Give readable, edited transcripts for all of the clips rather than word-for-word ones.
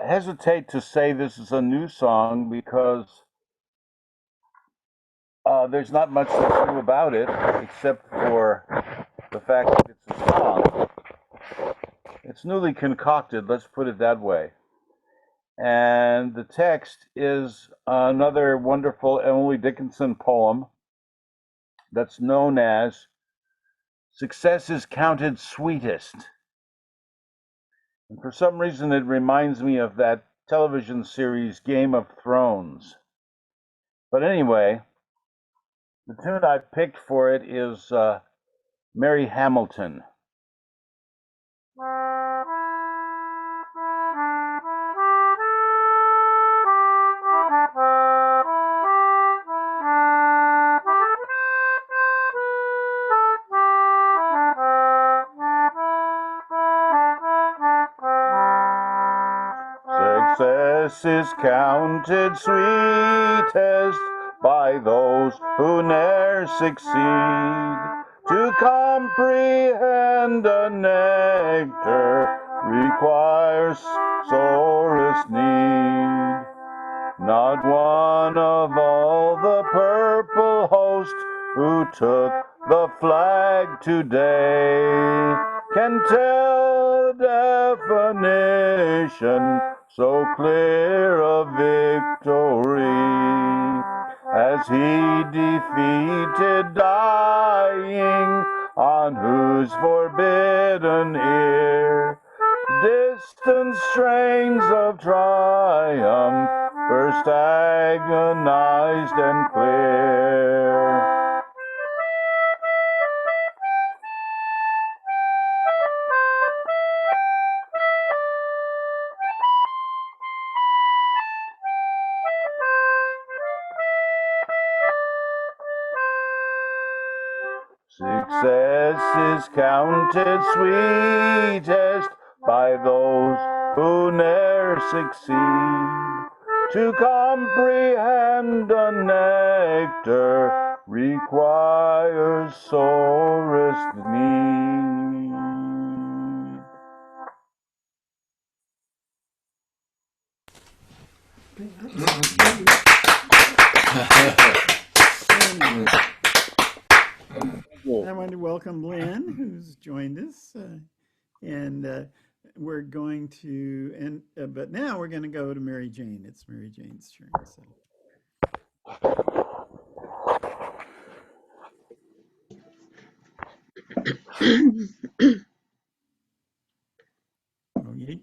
hesitate to say this is a new song because there's not much that's new about it except for the fact that it's a song. It's newly concocted, let's put it that way. And the text is another wonderful Emily Dickinson poem that's known as Success is Counted Sweetest. And for some reason, it reminds me of that television series Game of Thrones. But anyway, the tune I picked for it is Mary Hamilton. Success is counted sweetest by those who ne'er succeed to comprehend a nectar requires sorest need. Not one of all the purple host who took the flag today can tell definition so clear of victory as he defeated dying on whose forbidden ear distant strains of triumph first agonized and clear. Success is counted sweetest by those who ne'er succeed to comprehend a nectar requires sorest need. I want to welcome Lynn, who's joined us, and we're going to, but now we're going to go to Mary Jane. It's Mary Jane's turn. So.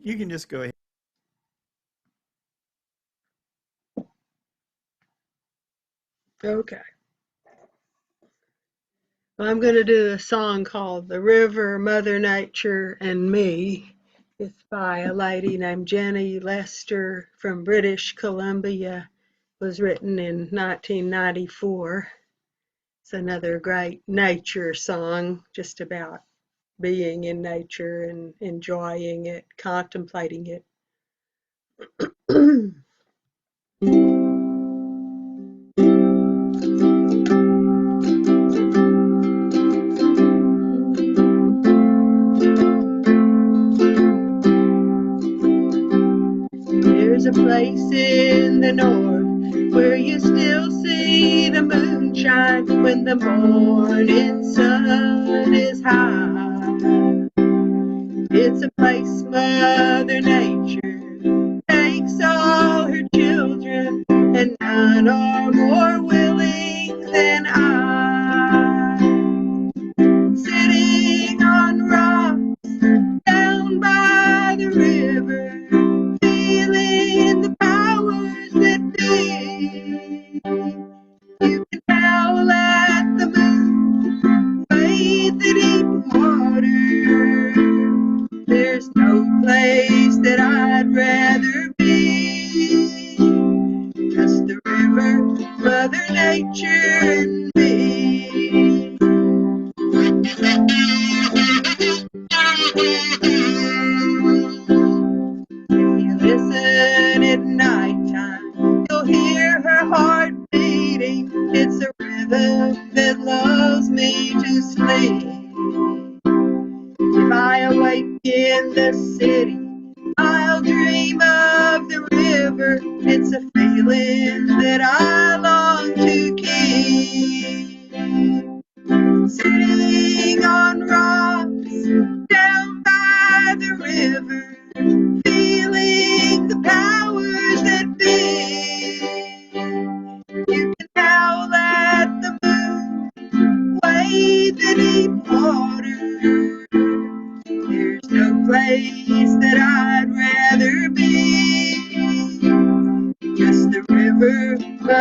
You can just go ahead. Okay. I'm going to do a song called The River, Mother Nature, and Me. It's by a lady named Jenny Lester from British Columbia. It was written in 1994. It's another great nature song, just about being in nature and enjoying it, contemplating it. There's a place in the north where you still see the moonshine when the morning sun is high. It's a place Mother Nature takes all her children, and none are more willing than I. Sitting on rocks down by the river, feeling the powers that be. You can howl at the moon, bathe the deep water. There's no place that I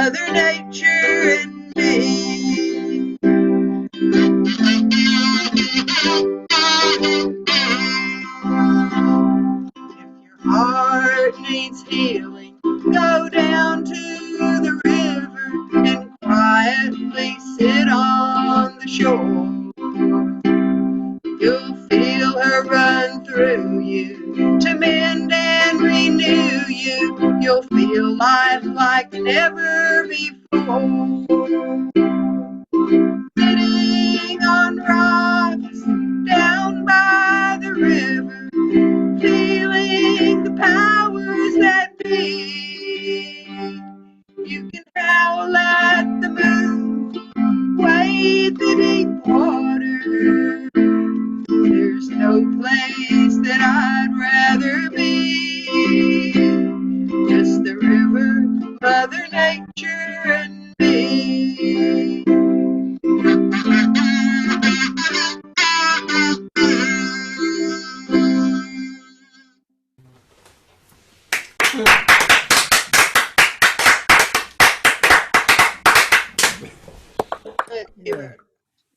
Mother Nature and me. If your heart needs healing, go down to the river and quietly sit on the shore. You'll feel her run through you to mend and renew you. You'll feel life like never before. Sitting on rocks down by the river, feeling the powers that be. You can howl at the moon, wade the deep water. There's no place that I'd rather be. Just the river, Mother Nature, and me. Yeah.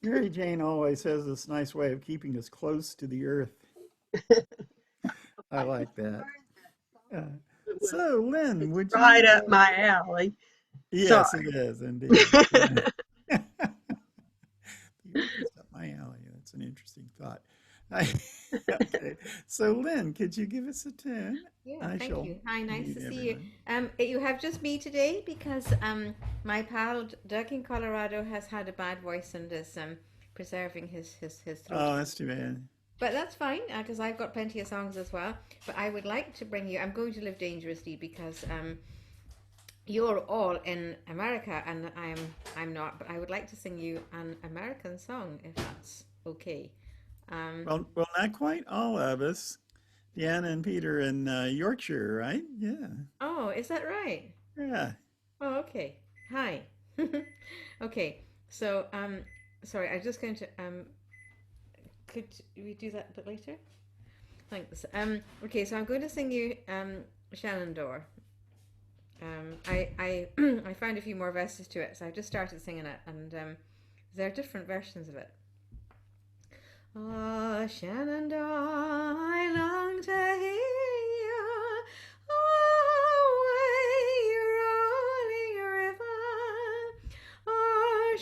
Mary Jane always has this nice way of keeping us close to the earth. I like that. So, Lynn, would you? Right up my alley. Yes, Sorry. it is indeed. The earth is up my alley. That's an interesting thought. Okay. So, Lynn, could you give us a tune? Yeah, thank you. Hi, nice mute to see you. everyone. You have just me today because my pal Doug in Colorado has had a bad voice and is preserving his throat. Oh, that's too bad. But that's fine because I've got plenty of songs as well. But I would like to bring you. I'm going to live dangerously because you're all in America and I'm not. But I would like to sing you an American song if that's okay. Well, not quite all of us. Deanna and Peter in Yorkshire, right? Yeah. Oh, is that right? Yeah. Oh, okay. Hi. Okay. So, sorry, I'm just going to could we do that a bit later? Thanks. Okay, so I'm going to sing you Shenandoah. I I found a few more verses to it, so I just started singing it, and there are different versions of it. Oh, Shenandoah, I long to hear you. Oh, way rolling river. Oh,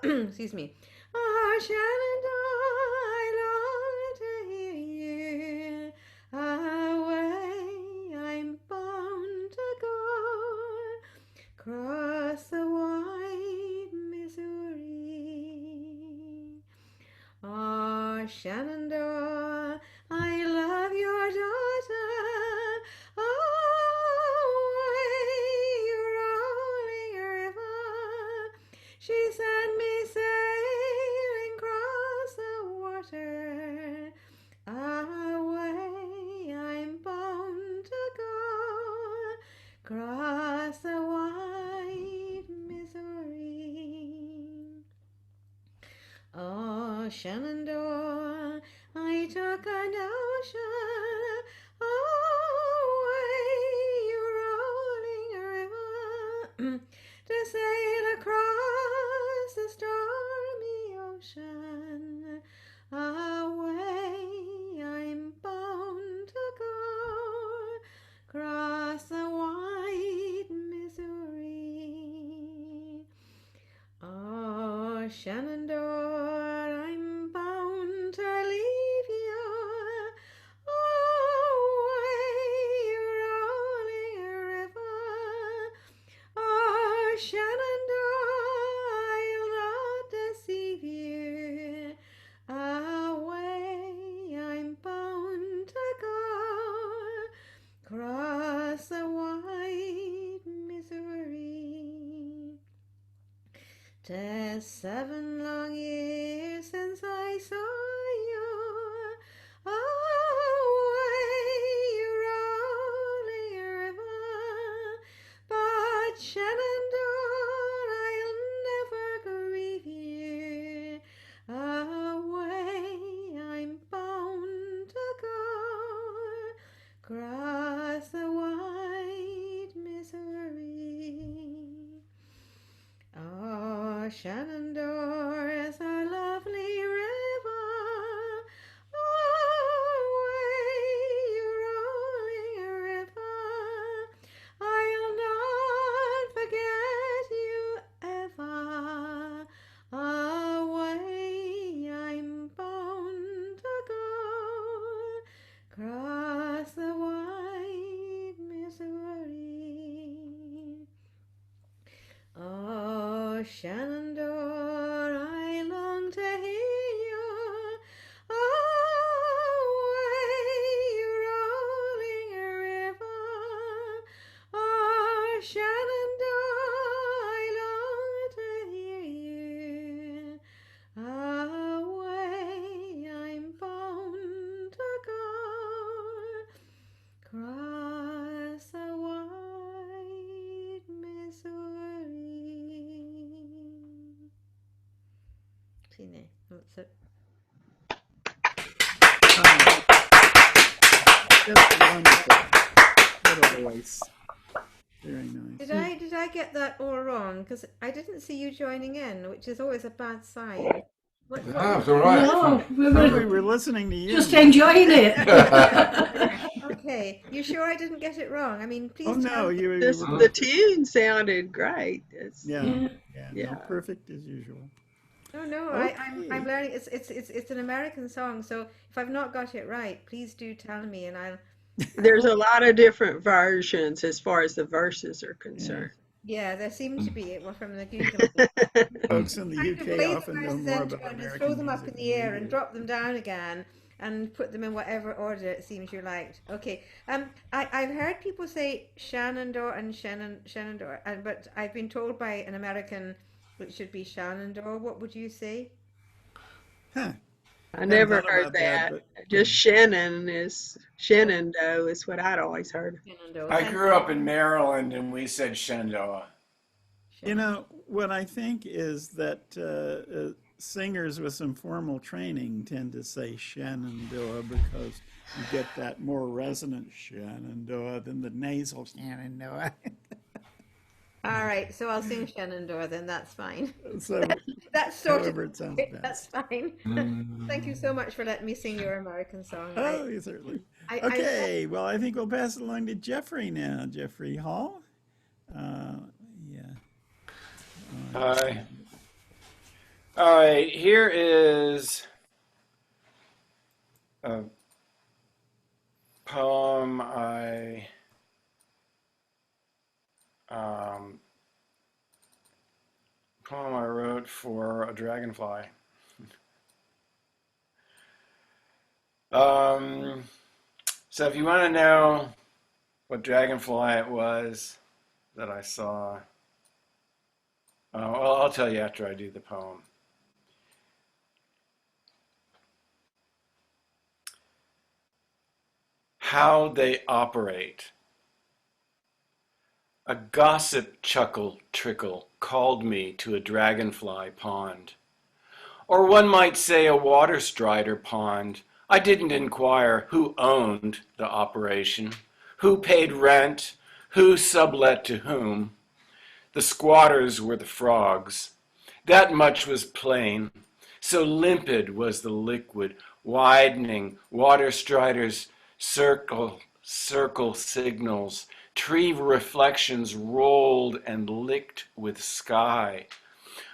Shenandoah, excuse me. Oh, Shenandoah, I long to hear you. Away, I'm bound to go across the wide Missouri. Oh, Shenandoah, I love your daughter. Oh, way rolling river. She sent me sailing across the water. Away, I'm bound to go across the wide Missouri. Oh, Shenandoah, I took a notion. Oh, way rolling river to sail across the stormy ocean. Away, I'm bound to go across the wide Missouri. Oh, Shenandoah, I'm bound to leave you. Oh, way rolling river. Oh, Shenandoah, I'll not deceive you. Away, I'm bound to go across the wide Missouri. 'Tis 7 long years since I saw you. Away, rolling river. But Shenandoah, I'll never grieve you. Away, I'm bound to go across the wide Missouri. Shenandoah is a lovely river. Away, rolling river. I'll not forget you ever. Away, I'm bound to go. Cross the wide Missouri. Oh, Shenandoah, I long to hear you. Away, rolling river. Oh, Shenandoah, I long to hear you. Away, I'm bound to go. Cross the wide Missouri. See there, that's it. That's wonderful. What a voice. Very nice. Did I get that all wrong? Because I didn't see you joining in, which is always a bad sign. What, That's all right. No, We were listening to you. just enjoying it. okay, you sure I didn't get it wrong? I mean, please. Oh no, tell me. you This, were the tune sounded great. It's, yeah, Yeah. no, perfect as usual. No, Okay. I'm learning. It's an American song, so if I've not got it right, please do tell me, and I'll. there's a lot of different versions as far as the verses are concerned. Yeah, there seems to be. Well, from the Google. Folks in the Kind of UK lay the often know verses more into about it and American throw them up in music the than air we and do. drop them down again and put them in whatever order it seems you liked. Okay. I've heard people say Shenandoah and Shenandoah, but I've been told by an American it should be Shenandoah. What would you say? Huh. I never thought heard about that, that. but Just Shenandoah is what I'd always heard. Shenandoah. I grew up in Maryland and we said Shenandoah. you know what I think is that singers with some formal training tend to say Shenandoah because you get that more resonant Shenandoah than the nasal Shenandoah. All right, so I'll sing Shenandoah then. That's fine. So That's sorted. however it sounds That's best. fine. Thank you so much for letting me sing your American song. Oh, you certainly. I Okay, well, I think we'll pass it along to Jeffrey now. Jeffrey Hall. Yeah. Hi. All right, here is a poem I wrote for a dragonfly. So if you want to know what dragonfly it was that I saw, well, I'll tell you after I do the poem. How they operate. A gossip chuckle trickle called me to a dragonfly pond. Or one might say a water strider pond. I didn't inquire who owned the operation, who paid rent, who sublet to whom. The squatters were the frogs. That much was plain. So limpid was the liquid, widening water striders, circle signals. Tree reflections rolled and licked with sky.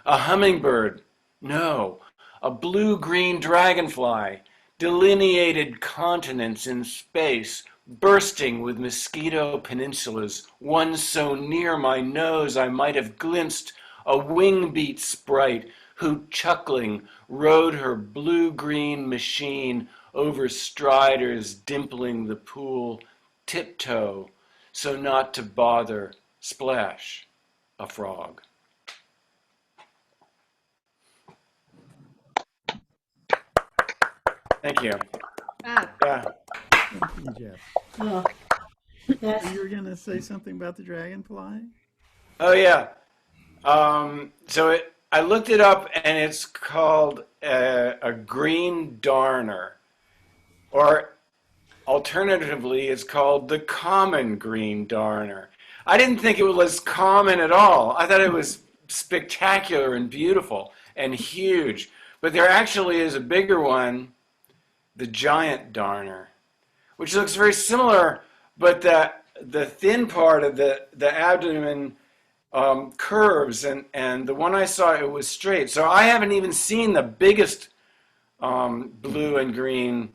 A hummingbird, no, a blue-green dragonfly, delineated continents in space, bursting with mosquito peninsulas, one so near my nose I might have glimpsed a wing-beat sprite who, chuckling, rode her blue-green machine over striders dimpling the pool, tiptoe, so not to bother, splash, a frog. Thank you. Ah, Yeah. Thank you, Jeff. Oh, yes. You were going to say something about the dragonfly? Oh yeah. I looked it up, and it's called a green darner, or alternatively, it's called the common green darner. I didn't think it was common at all. I thought it was spectacular and beautiful and huge. But there actually is a bigger one, the giant darner, which looks very similar, but the thin part of the abdomen curves, and the one I saw, it was straight. So I haven't even seen the biggest blue and green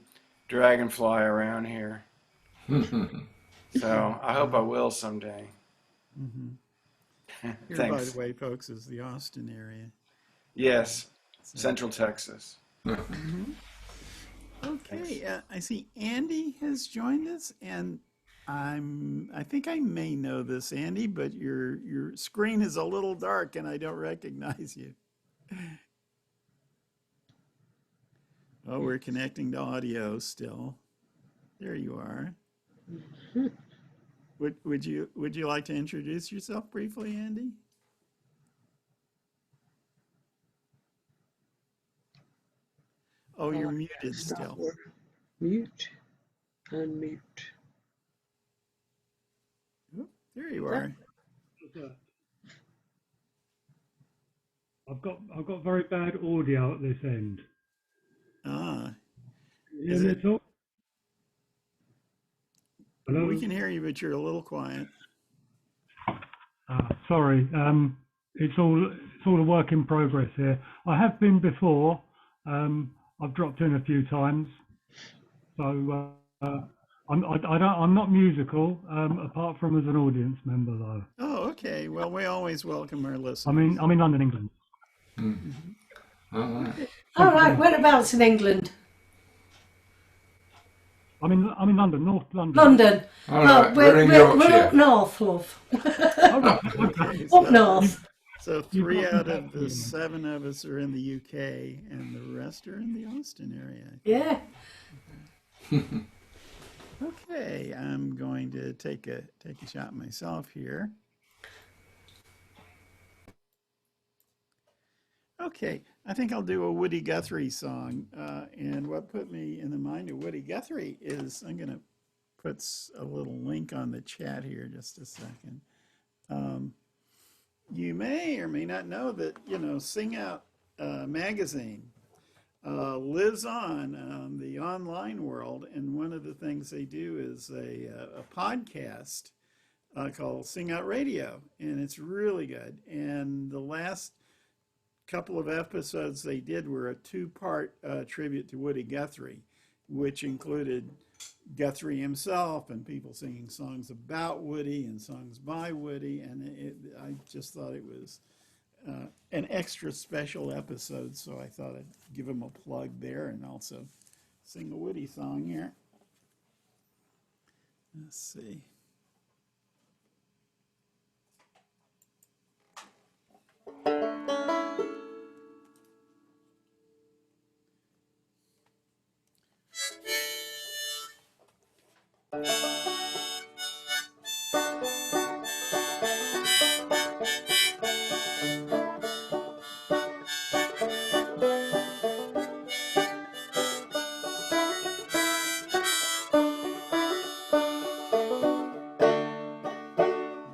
dragonfly around here. So I hope I will someday. Here, by Thanks. the way, folks, is the Austin area. Yes, So, Central Texas. okay, I see Andy has joined us, and I think I may know this, Andy, but your screen is a little dark, and I don't recognize you. Oh, we're connecting to audio still. There you are. Would you like to introduce yourself briefly, Andy? Oh, you're muted still. Mute, unmute. Oop, there you are. I've got very bad audio at this end. Ah, Can you is hear me it? at all? Hello? We can hear you, but you're a little quiet. Sorry. It's all a work in progress here. I have been before. I've dropped in a few times. So I'm not musical, apart from as an audience member though. Oh, okay. Well, we always welcome our listeners. I'm in London, England. All right, whereabouts in England? I'm in London, North London. London. All right, we're in we're Yorkshire. up north, love. Okay, Up north. So You've 3 got out some of the 7 of us are in the UK, and the rest are in the Austin area. Yeah. Okay, I'm going to take a shot myself here. Okay, I think I'll do a Woody Guthrie song. And what put me in the mind of Woody Guthrie is, I'm going to put a little link on the chat here, just a second. You may or may not know that, Sing Out magazine lives on the online world. And one of the things they do is a podcast called Sing Out Radio. And it's really good. And the last couple of episodes they did were a 2-part tribute to Woody Guthrie, which included Guthrie himself and people singing songs about Woody and songs by Woody. And I just thought it was an extra special episode, so I thought I'd give him a plug there and also sing a Woody song here. Let's see.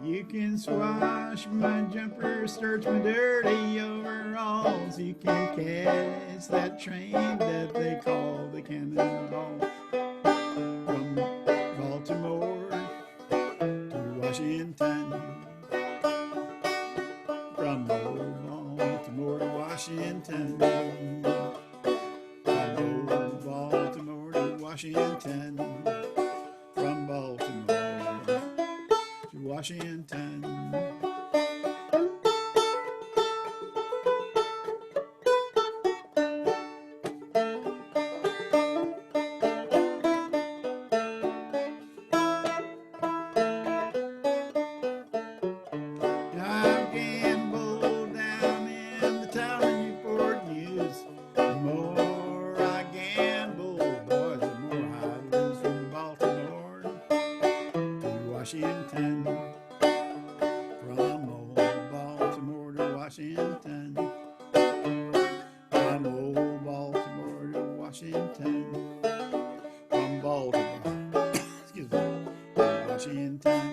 You can swash my jumper, starch my dirty overalls. You can catch that train that they call the Cannonball. From Baltimore to Washington. From old Baltimore to Washington. From old Baltimore to Washington. From Baltimore to Washington. I've gambled down in the town of Newport News. The more I gamble, boy, the more I lose. From Baltimore to Washington. From old Baltimore to Washington. From old Baltimore to Washington. From Baltimore, excuse me, to Washington.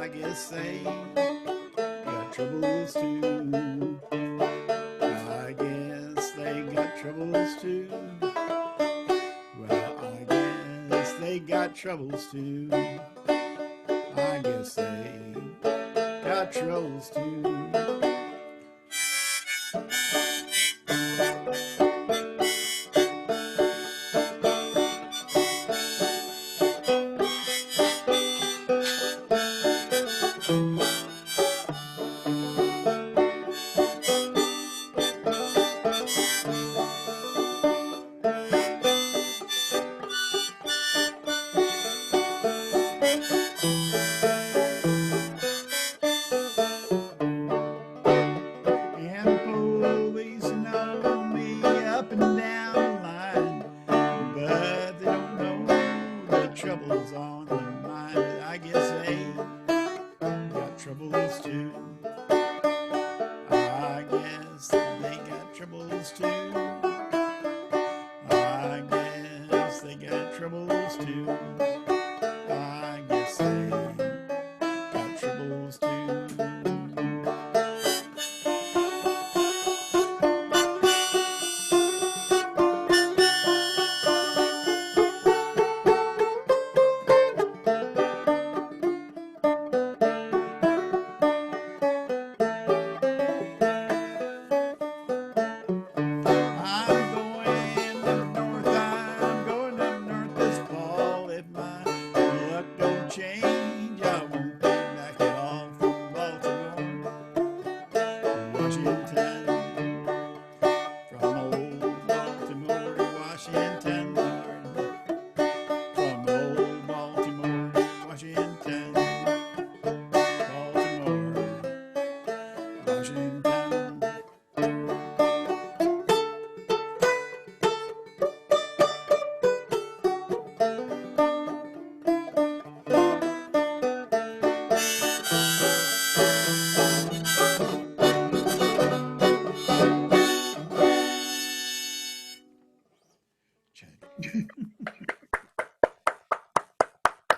I guess they got troubles too. I guess they got troubles too. Well, I guess they got troubles too. I guess they got troubles too.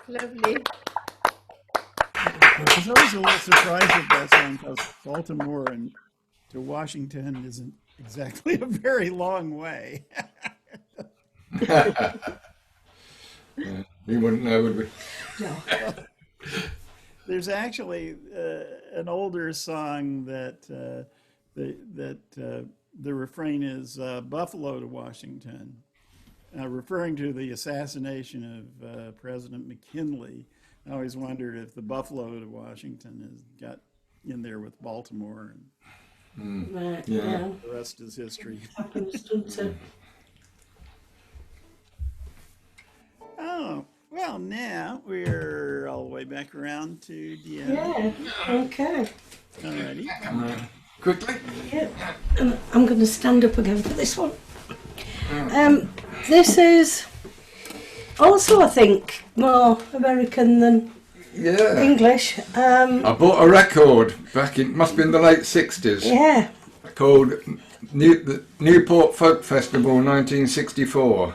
Lovely. I was always a little surprised at that song because Baltimore and to Washington isn't exactly a very long way. We wouldn't know, would we? No. There's actually an older song that the refrain is Buffalo to Washington, referring to the assassination of President McKinley. I always wondered if the Buffalo to Washington has got in there with Baltimore, and Right, Yeah. yeah. the rest is history. Happens, doesn't it? Oh, well, now we're all the way back around to Deanna. Yeah, okay. Alrighty. Quickly. Yep. And I'm going to stand up again for this one. This is also, I think, more American than Yeah. English. I bought a record back in, must be in the late 60s, Yeah. called the Newport Folk Festival 1964.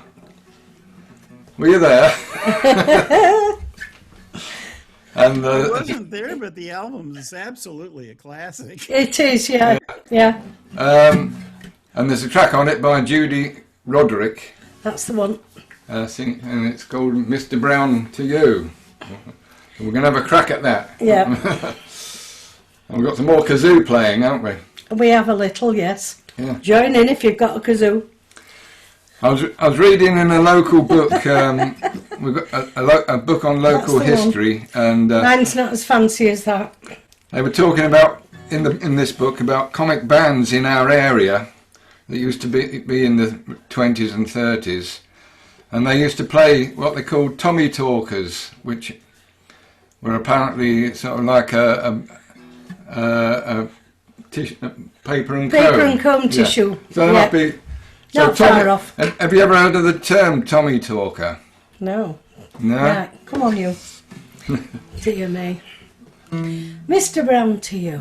Were you there? And I wasn't there, but the album is absolutely a classic. It is, yeah. Yeah, and there's a track on it by Judy Roderick, that's the one. and it's called Mr. Brown to You. So we're going to have a crack at that. Yeah. And we've got some more kazoo playing, haven't we? We have a little, yes. Yeah. Join in if you've got a kazoo. I was reading in a local book. We've got a book on local That's the one. history, and Mine's not as fancy as that. they were talking about in this book about comic bands in our area that used to be in the 20s and 30s, and they used to play what they called Tommy Talkers, which were apparently sort of like a paper and comb. Paper and comb tissue. So that Yeah. might be. So Not far off. Have you ever heard of the term Tommy Talker? No. No. Right, come on, you. Dear me. Mr. Brown to you.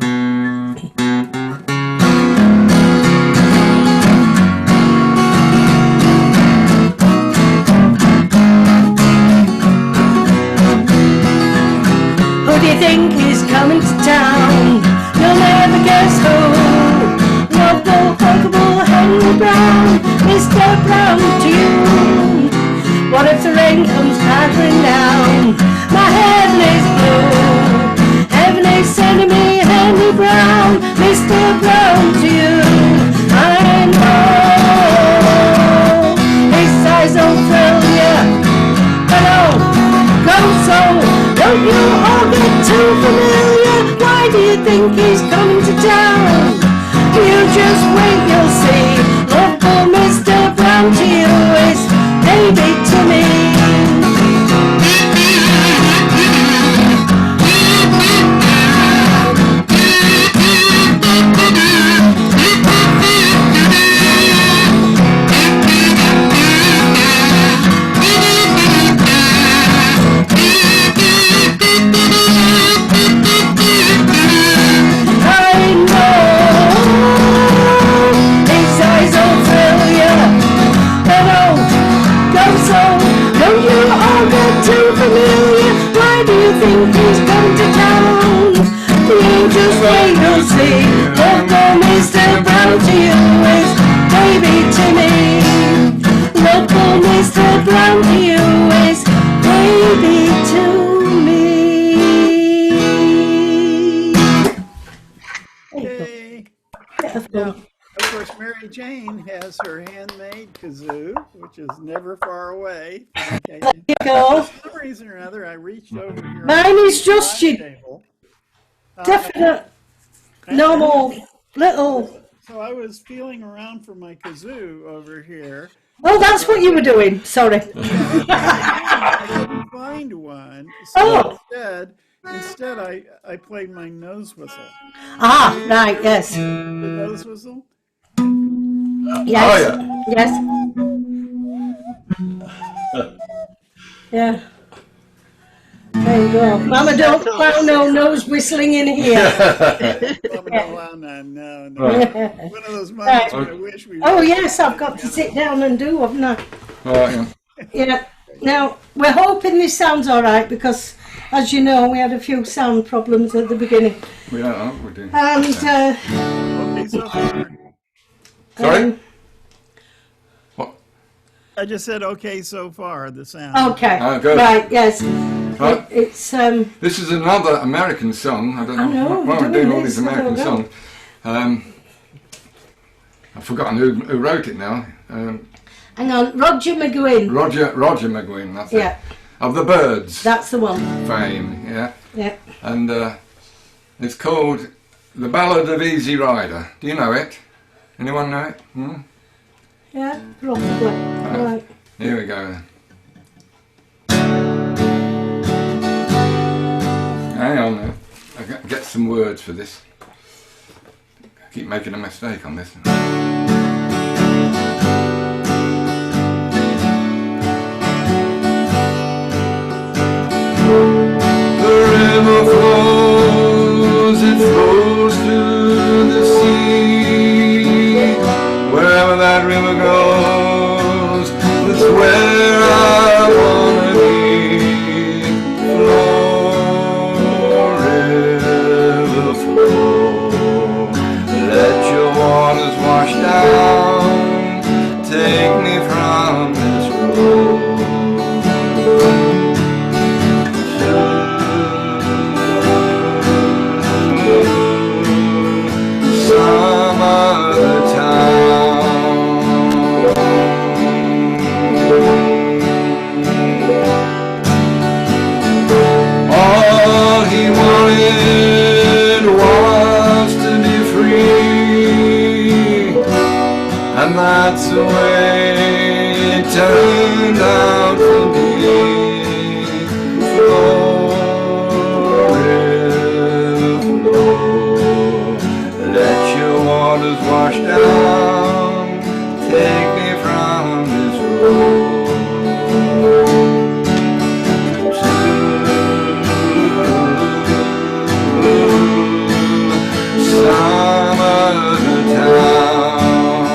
Who do you think is coming to town? You'll never guess who. Local, huggable Henry Brown, Mr. Brown to you. What if the rain comes pattering down? My heaven is blue. Heaven is sending me Henry Brown, Mr. Brown to you. I know his eyes don't thrill ya. Hello, go so. Don't you all get too familiar? Why do you think he's coming to town? You just wait, you'll see. Local Mr. Brown to you is baby to me. Too familiar. Why do you think he's come to town? You just wait, you'll see. Local Mr. Brown to you is baby to me. Local Mr. Brown to you is baby to me. Yay. Now, of course, Mary Jane has her handmade kazoo, which is never far away. There you go. For some reason or another, I reached over here. Mine is just your table. definite, normal, little. So I was feeling around for my kazoo over here. Oh, that's what you were doing. Sorry. I couldn't find one. So Oh. instead I played my nose whistle. Ah, right, yes. The nose whistle? Yes. Oh, Yes. Yeah. There you go. Mama, don't allow no nose whistling in here. Mama, don't allow none. No. One of those moments when I wish we Oh, yes, I've got to sit down and do, haven't I? Right, yeah. Yeah. Now, we're hoping this sounds all right because, as you know, we had a few sound problems at the beginning. We don't know what we're doing. And, Okay, so far. Sorry? What? I just said okay so far, the sound. okay. Oh, good. Right, yes. Right. It's, This is another American song. I don't know, I know, why we're we're doing all doing these this, I American don't songs. I've forgotten who wrote it now. hang on, Roger McGuinn. Roger McGuinn, that's Yeah, it. Of the Birds that's the one. fame, yeah. Yeah. And it's called The Ballad of Easy Rider. Do you know it? Anyone know it? Hmm? Yeah, probably. Right. Here we go then. Hang on now. I get some words for this. I keep making a mistake on this. The river flows, it flows to the sea. Wherever that river goes, that's where I wanna be. Flow, river, flow. Let your waters wash down. Take me from this road. Some other town. All he wanted was to be free, and that's the way it turned out to be. Flow, river, flow. Let your waters wash down. Take me from this road. Some other town.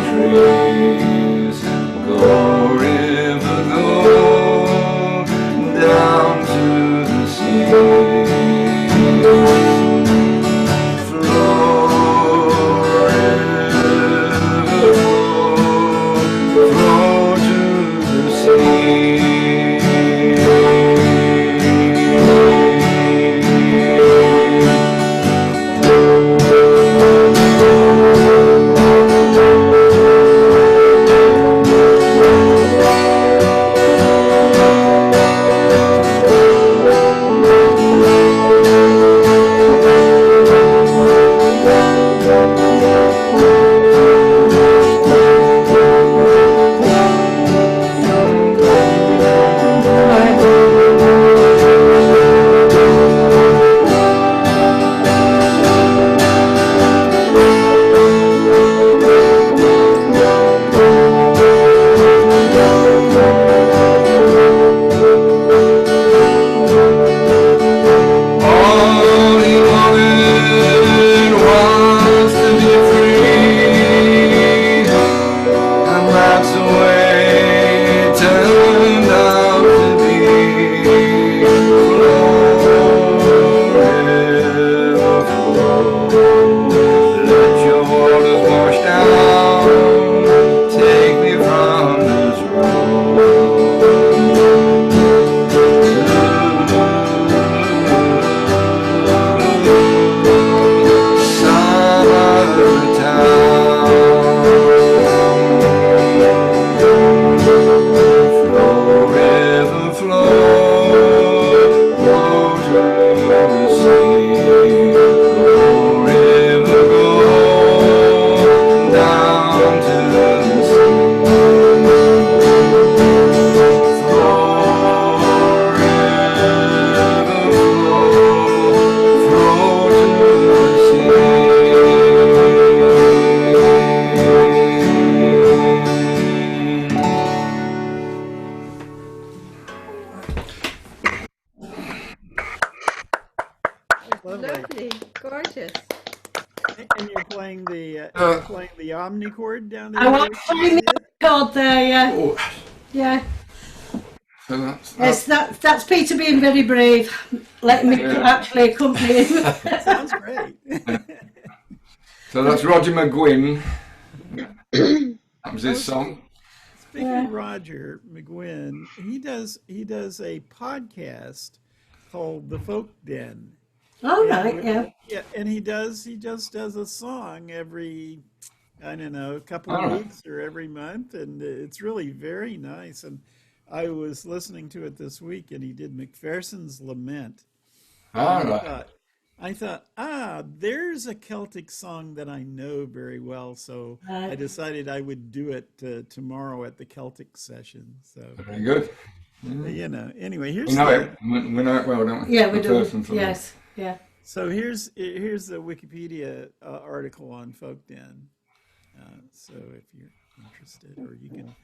trees. Go, river, go down to the sea. Flow, river, flow to the sea. Lovely, gorgeous. And you're playing the omnichord down there. I was playing the chord there, yeah. Oh, Yeah. so Yes, that's Peter being very brave, letting me actually accompany him. Sounds great. so that's Roger McGuinn. That was his song. Speaking of Roger McGuinn, he does a podcast called The Folk Den. All right, yeah. Yeah, and he just does a song every, I don't know, a couple of weeks or every month, and it's really very nice. And I was listening to it this week, and he did Macpherson's Lament. I thought, there's a Celtic song that I know very well, so I decided I would do it tomorrow at the Celtic session. So very good. You know, anyway, here's we know it well, don't we? Yeah, we do. Yes, yeah. So here's the Wikipedia article on Folk Den. So if you're interested, or you can,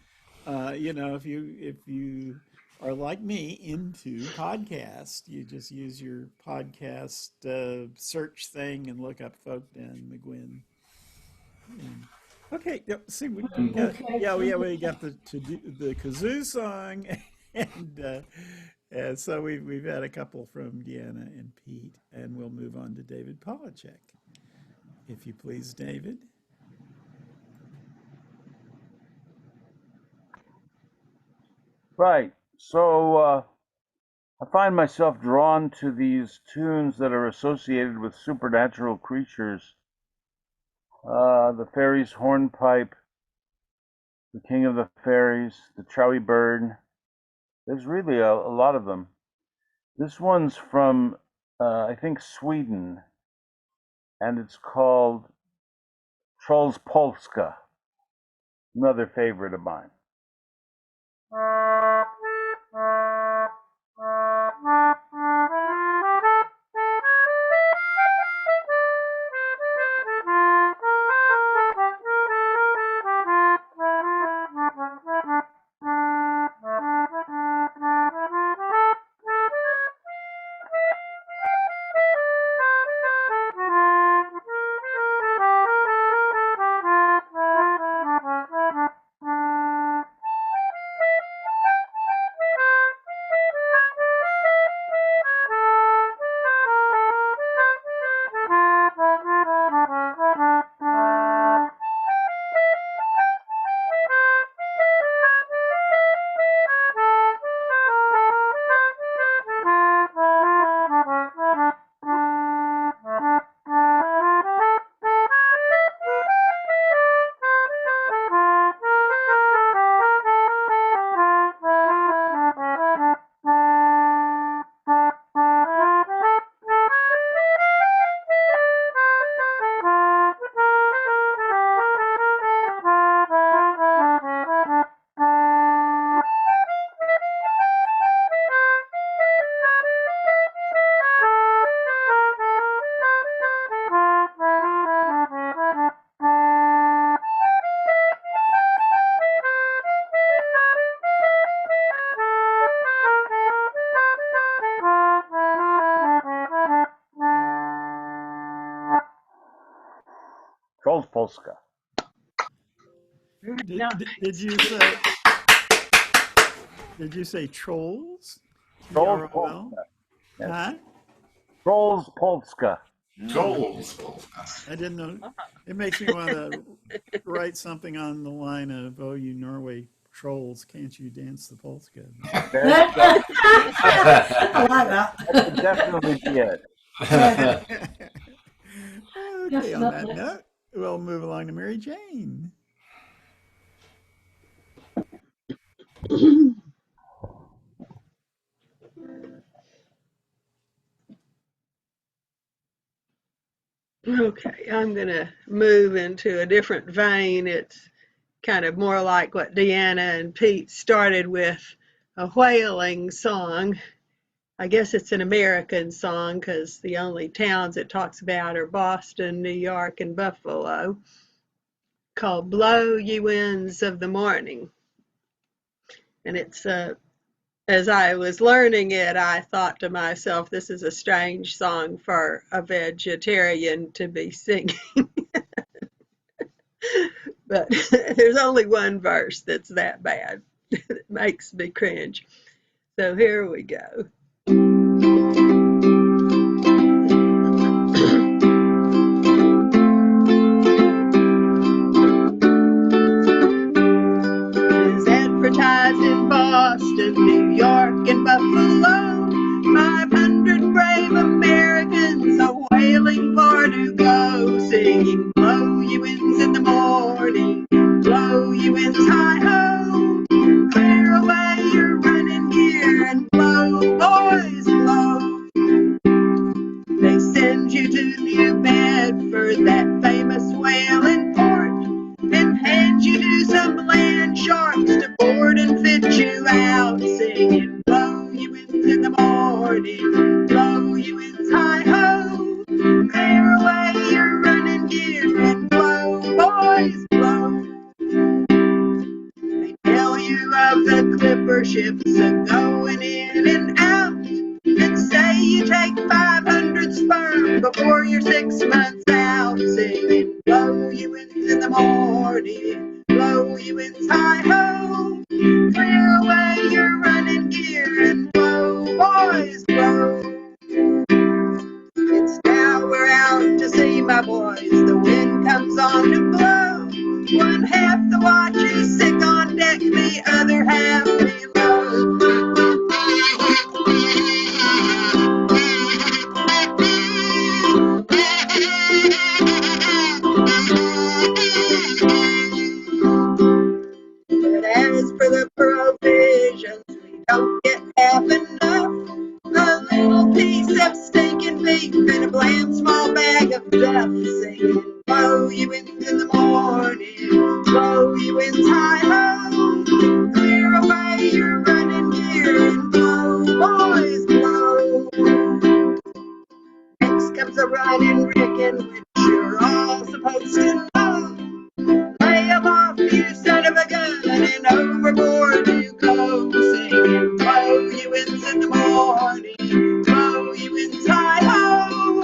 if you are like me into podcast, you just use your podcast search thing and look up Folk Den McGuinn. Okay, see, we got, we got the kazoo song, and so we've had a couple from Deanna and Pete, and we'll move on to David Polachek, if you please, David. Right. So I find myself drawn to these tunes that are associated with supernatural creatures. The fairies' hornpipe, the king of the fairies, the chowy bird. There's really a lot of them. This one's from, I think, Sweden, and it's called Trolls Polska, another favorite of mine. polska. No. Did you say trolls? Trolls Trol? polska. Yes. Huh? Trolls polska. Trolls. I didn't know. It makes me want to write something on the line of, "Oh, you Norway trolls, can't you dance the polska?" That I like that. would definitely be it. Okay, on that Definitely. note, we'll move along to Mary Jane. Okay, I'm going to move into a different vein. It's kind of more like what Deanna and Pete started with, a whaling song. I guess it's an American song because the only towns it talks about are Boston, New York, and Buffalo, called Blow Ye Winds of the Morning. And it's as I was learning it, I thought to myself, this is a strange song for a vegetarian to be singing. But there's only one verse that's that bad. It makes me cringe. So here we go. Is advertised in Boston, New York, and Buffalo. 500 brave Americans a whaling for to go, singing, blow ye winds in the morning, blow ye winds hi-ho, clear away your running gear and blow, boys, blow. They send you to New Bedford, that famous whaling port, and hand you to some land sharks to board and fit you out, singing, blow ye winds in the morning, blow ye winds hi-ho, clear away your running gear and blow, boys, blow. They tell you of the clipper ships a-going in and out, and say you take 500 sperm before you're 6 months out, singing, blow ye winds in the morning, blow ye winds hi-ho, clear away your running gear and blow, boys, blow. It's now we're out to sea, my boys, the wind comes on to blow. One half the watch is sick on deck, the other half below. But as for the provisions, we don't get half enough. A little piece of stinking beef and a bland small bag of duff, singing, blow ye winds in the morning, blow ye winds hi-ho, clear away your running gear and blow, boys, blow. Next comes a running rigging, which you're all supposed to know. Lay 'em off, you son of a gun, and overboard you go, singing, blow ye winds in the morning, blow ye winds hi-ho,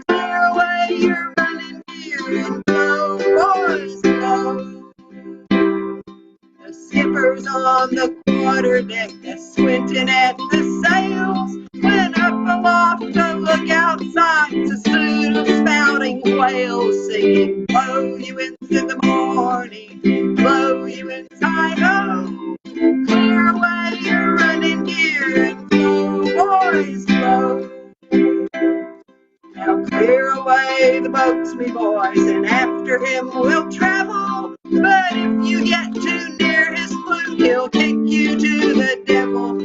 clear away your running gear and blow, boys, blow. The skippers on the quarterdeck, squinting at the sails, went up aloft to look outside to see the spouting whales, singing, blow ye winds in the morning, blow ye winds hi-ho, clear away your running gear and blow, boys, blow. Now clear away the boats, me boys, and after him we'll travel. But if you get too near his flute, he'll kick you to the devil.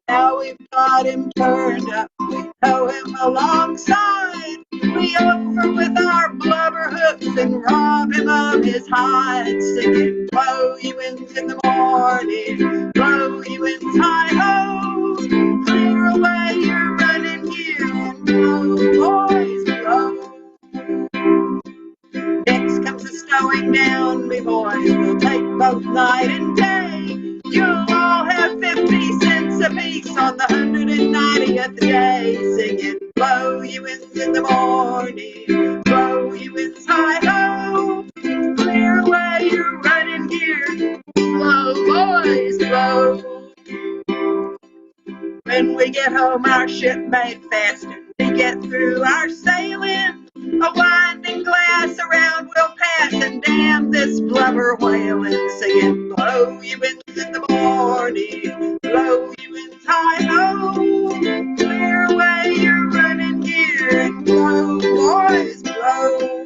Now we've got him turned up, we tow him alongside. We over with our blubber hooks and rob him of his hide, singing, blow ye winds in the morning, blow ye winds hi-ho, clear away your running gear and blow, boys, blow. Next comes the stowing down, me boys, we'll take both at the day, singing, blow you winds in the morning, blow you winds high-ho, clear away your running gear, blow, boys, blow. When we get home, our ship made fast, and we get through our sailing, a winding glass around we'll pass, and damn this blubber whaling, singing, blow you winds in the morning, blow you winds high-ho, clear away your running gear, and blow, boys, blow.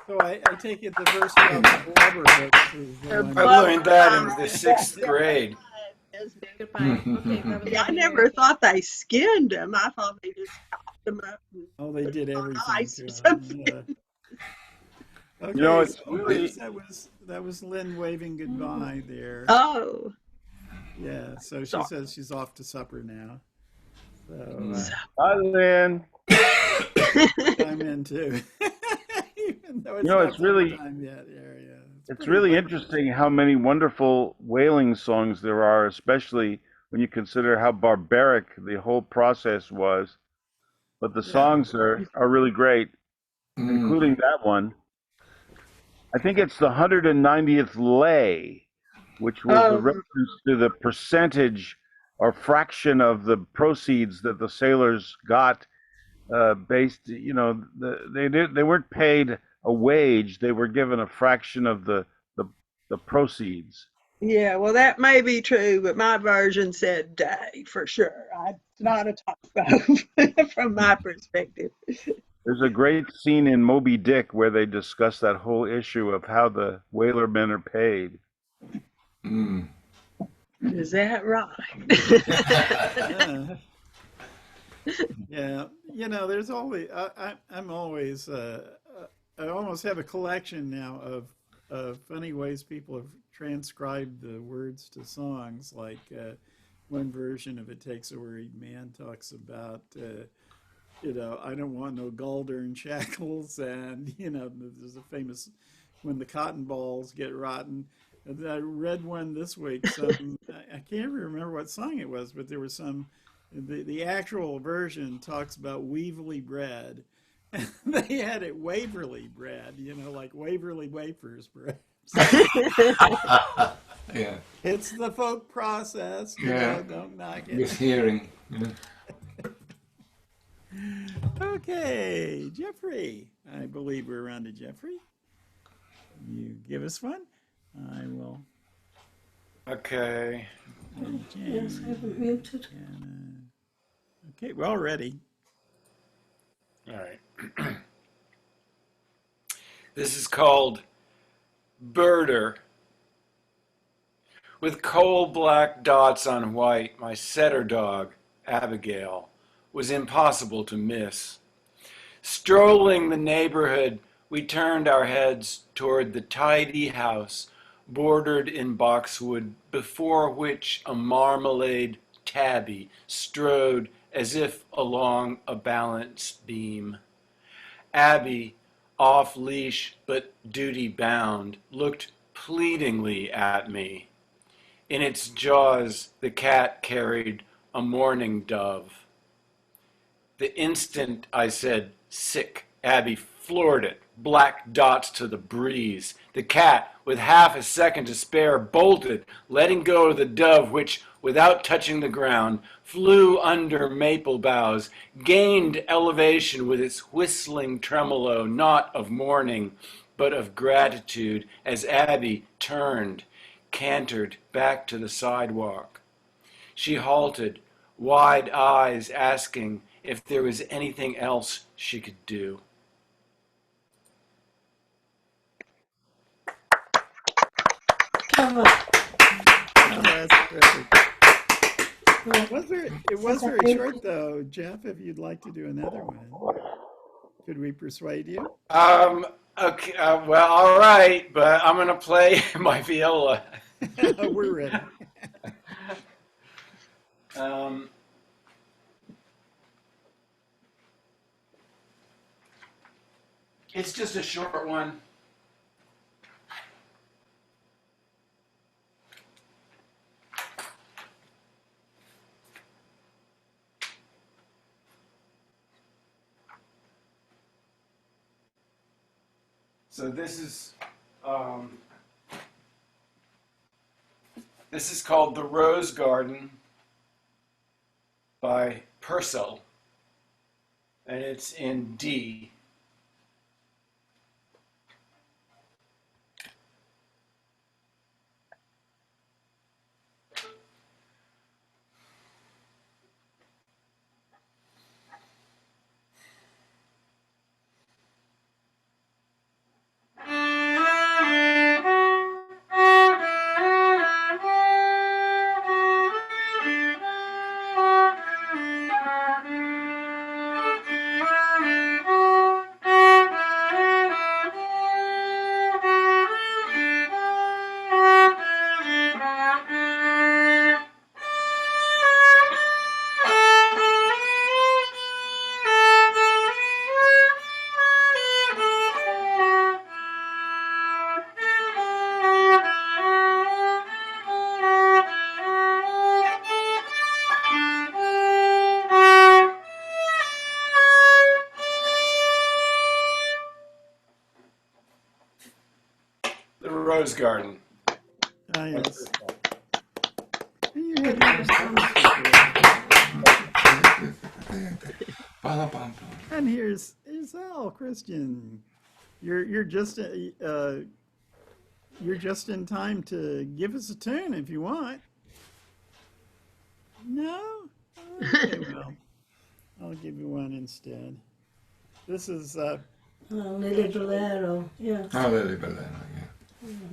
So I take it the verse about the blubber hooks is the one. I learned that in the 6th grade. Goodbye. Okay, that was Yeah, I lovely. never thought they skinned them. I thought they just chopped them up and Oh, they did everything ice to or it. something. Yeah. Okay, You know, it's so really- that was Lynn waving goodbye there. Oh, Yeah, so she Sorry. says she's off to supper now. So Hi, Lynn. I'm in too. Even though it's You know, not it's really- summertime yet. Yeah. It's pretty really wonderful. interesting how many wonderful whaling songs there are, especially when you consider how barbaric the whole process was. But the songs are really great, including that one. I think it's the 190th lay, which was the Oh. reference to the percentage or fraction of the proceeds that the sailors got based, they weren't paid a wage, they were given a fraction of the proceeds. yeah, well, that may be true, but my version said day for sure. It's not a typo from my perspective. There's a great scene in Moby Dick where they discuss that whole issue of how the whaler men are paid. Is that right? Yeah, there's always I'm always I almost have a collection now of funny ways people have transcribed the words to songs. Like one version of It Takes a Worried Man talks about I don't want no galdern shackles, and there's a famous when the cotton balls get rotten. And I read one this week. I can't remember what song it was, but there was some. The actual version talks about Weaverly bread. And they had it Waverly bread, like Waverly wafers bread. Yeah. It's the folk process. Don't knock it. Mishearing. Yeah. Okay, Jeffrey. I believe we're around to Jeffrey. You give us one. I will. Okay. Yes, I haven't muted. Okay, we're all ready. All right. This is called Birder. With coal black dots on white, my setter dog, Abigail, was impossible to miss. Strolling the neighborhood, we turned our heads toward the tidy house bordered in boxwood, before which a marmalade tabby strode as if along a balance beam. Abby, off leash but duty bound, looked pleadingly at me. In its jaws, the cat carried a mourning dove. The instant I said, "Sick," Abby floored it, black dots to the breeze. The cat, with half a second to spare, bolted, letting go of the dove, which, without touching the ground, flew under maple boughs, gained elevation with its whistling tremolo, not of mourning, but of gratitude, as Abby turned, cantered back to the sidewalk. She halted, wide eyes asking if there was anything else she could do. Cover. Oh, that's terrific. It was very Okay. short, though, Jeff. If you'd like to do another one, could we persuade you? Okay, well, all right, but I'm going to play my viola. We're ready. It's just a short one. So this is called The Rose Garden by Purcell, and it's in D. The Rose Garden. Ah, yes. You had never sung this before. And here's Al Christian. You're just in time to give us a tune if you want. No? Okay, well, I'll give you one instead. This is Lily Bolero, yeah. Oh, Lily Bolero, yeah.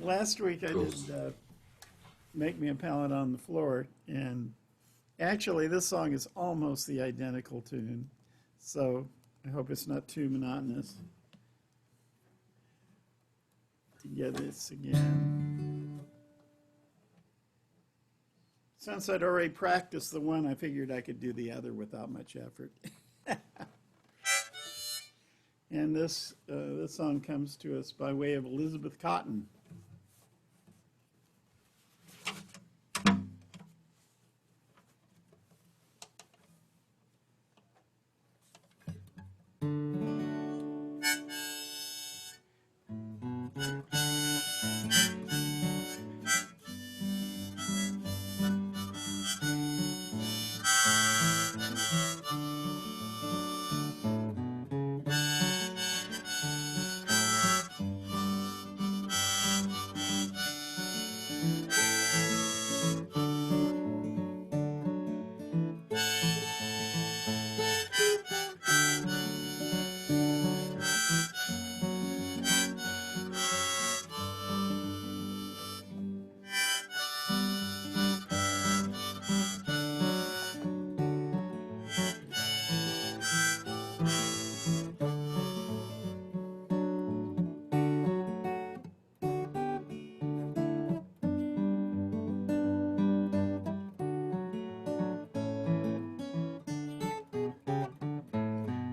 last week I did Make Me a Pallet on the Floor, and actually this song is almost the identical tune, so I hope it's not too monotonous to get this again. Since I'd already practiced the one, I figured I could do the other without much effort. And this song comes to us by way of Elizabeth Cotton.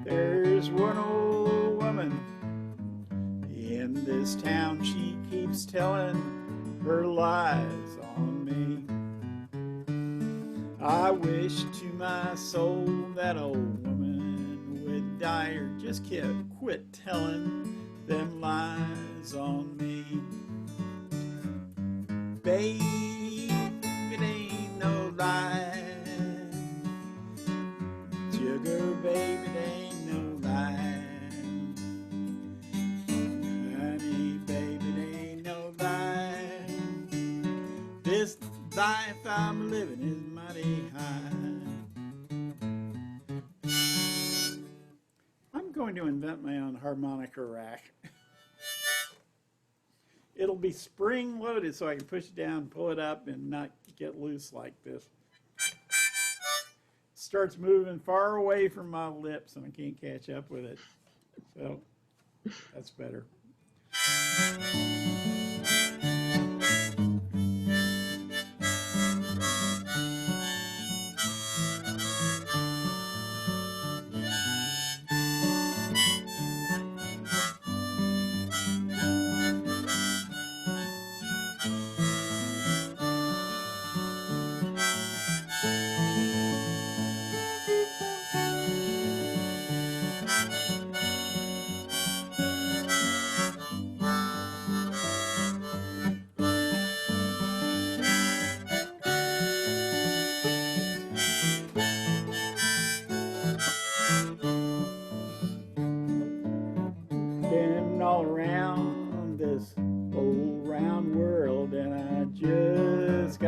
There's one old woman in this town, she keeps telling her lies on me. I wish to my soul that old woman would die or just quit telling them lies on me. Babe, it ain't no lie. Sugar, baby, it ain't no lie. Honey, baby, it ain't no lie. This life I'm living is mighty high. I'm going to invent my own harmonica rack. It'll be spring loaded so I can push it down, pull it up, and not get loose like this. Starts moving far away from my lips and I can't catch up with it. So that's better.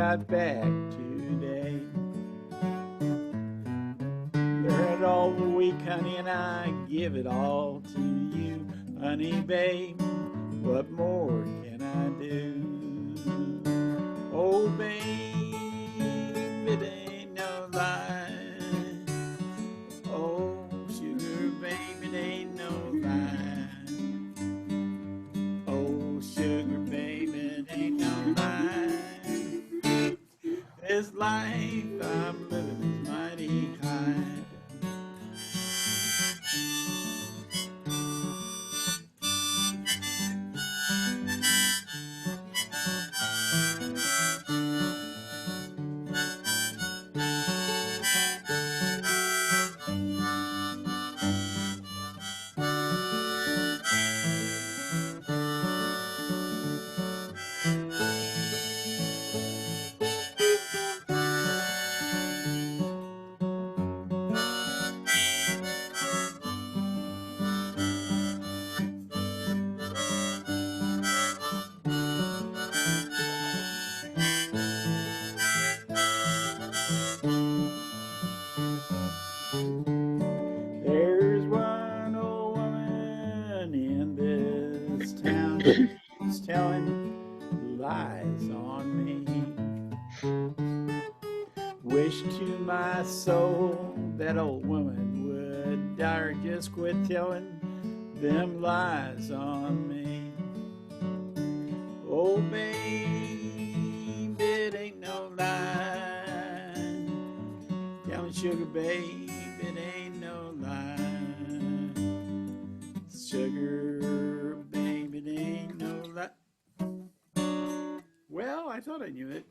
right back today. You're all weak, honey, and I give it all to you, honey, babe. What more can I do? Oh, babe, it ain't no lie. Oh, sugar, babe, it ain't no lie. Oh, sugar, babe, it ain't no lie. This life I'm living is mighty high. There's one old woman in this town who's telling lies on me. Wish to my soul that old woman would die or just quit telling them lies on me. Oh, babe, it ain't no lie. Tell me, sugar, babe, it ain't no lie. Sugar, babe, it ain't no lie. Well, I thought I knew it.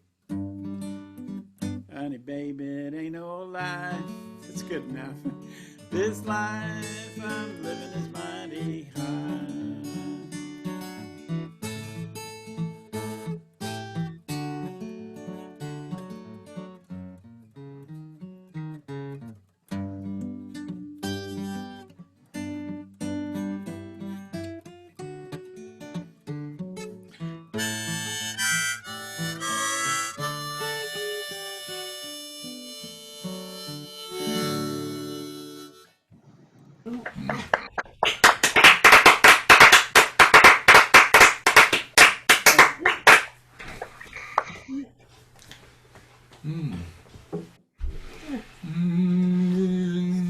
Honey, baby, it ain't no lie. It's good enough. This life I'm living is mighty high.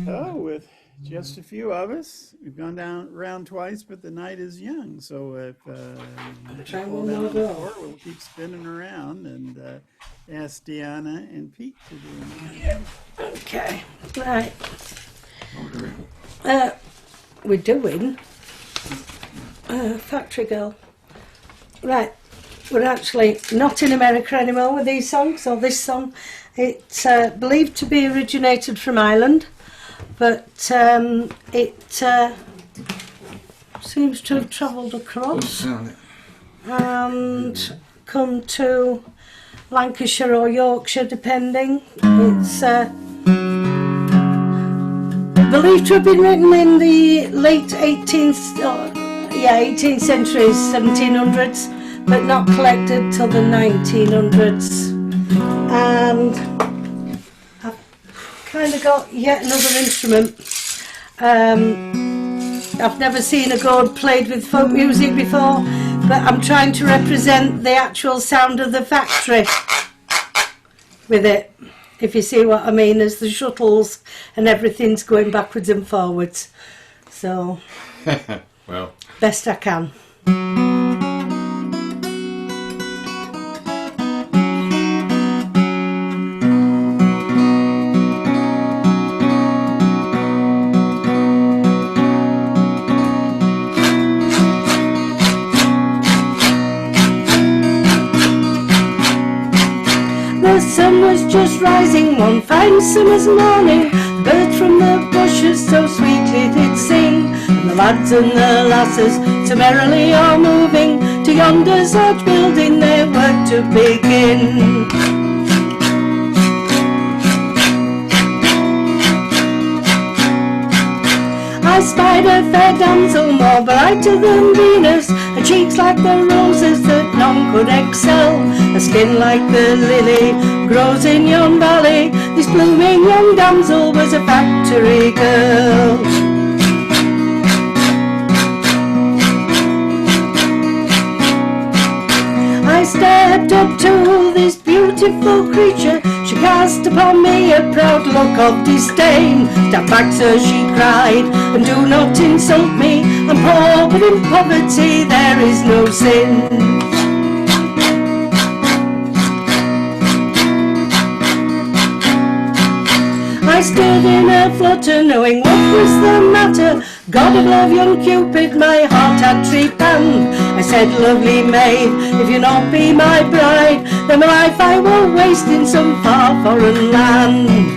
So, with just a few of us, we've gone down around twice, but the night is young. So if Try pull one down more the go. floor, we'll keep spinning around and ask Deanna and Pete to do it. Okay, right. We're doing Factory Girl. Right, we're actually not in America anymore with these songs, or this song. It's believed to be originated from Ireland, but it seems to have travelled across and come to Lancashire or Yorkshire, depending. It's believed to have been written in the late 18th century, 1700s, but not collected till the 1900s. And I've kind of got yet another instrument. I've never seen a gourd played with folk music before, but I'm trying to represent the actual sound of the factory with it, if you see what I mean, as the shuttles and everything's going backwards and forwards. So, Well, best I can. The sun was just rising one fine summer's morning. The birds from the bushes so sweetly did sing, and the lads and the lasses so merrily all moving to yonder's large building their work to begin. I spied a fair damsel more brighter than Venus, and cheeks like the roses that none could excel, a skin like the lily grows in yon valley. This blooming young damsel was a factory girl. I stepped up to this beautiful creature. She cast upon me a proud look of disdain. Stand back, sir, she cried, and do not insult me. I'm poor, but in poverty there is no sin. I stood in a flutter, knowing what was the matter. God of love, young Cupid, my heart had trepanned. I said, lovely maid, if you not be my bride, then my life I will waste in some far foreign land.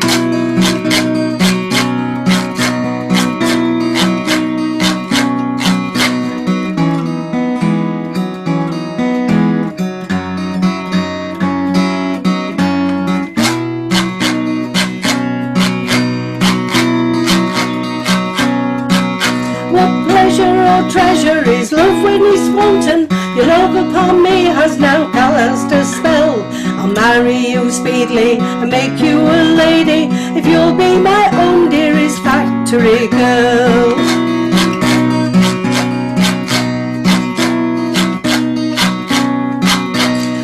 Treasure is love when it's wanton. Your love upon me has now cast a spell. I'll marry you speedily and make you a lady, if you'll be my own dearest factory girl.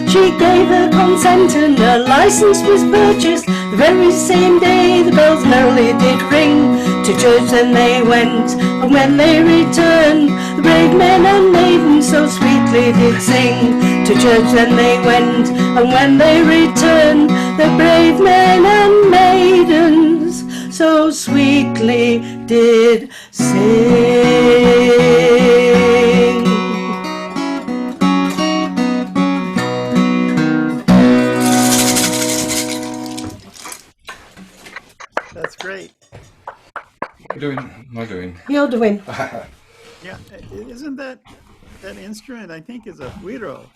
She gave her consent and her license was purchased. The very same day the bells merrily did ring. To church then they went, and when they returned, the brave men and maidens so sweetly did sing. To church then they went, and when they returned, the brave men and maidens so sweetly did sing. That's great. What am I doing? You're doing. Yeah, isn't that instrument? I think is a güiro.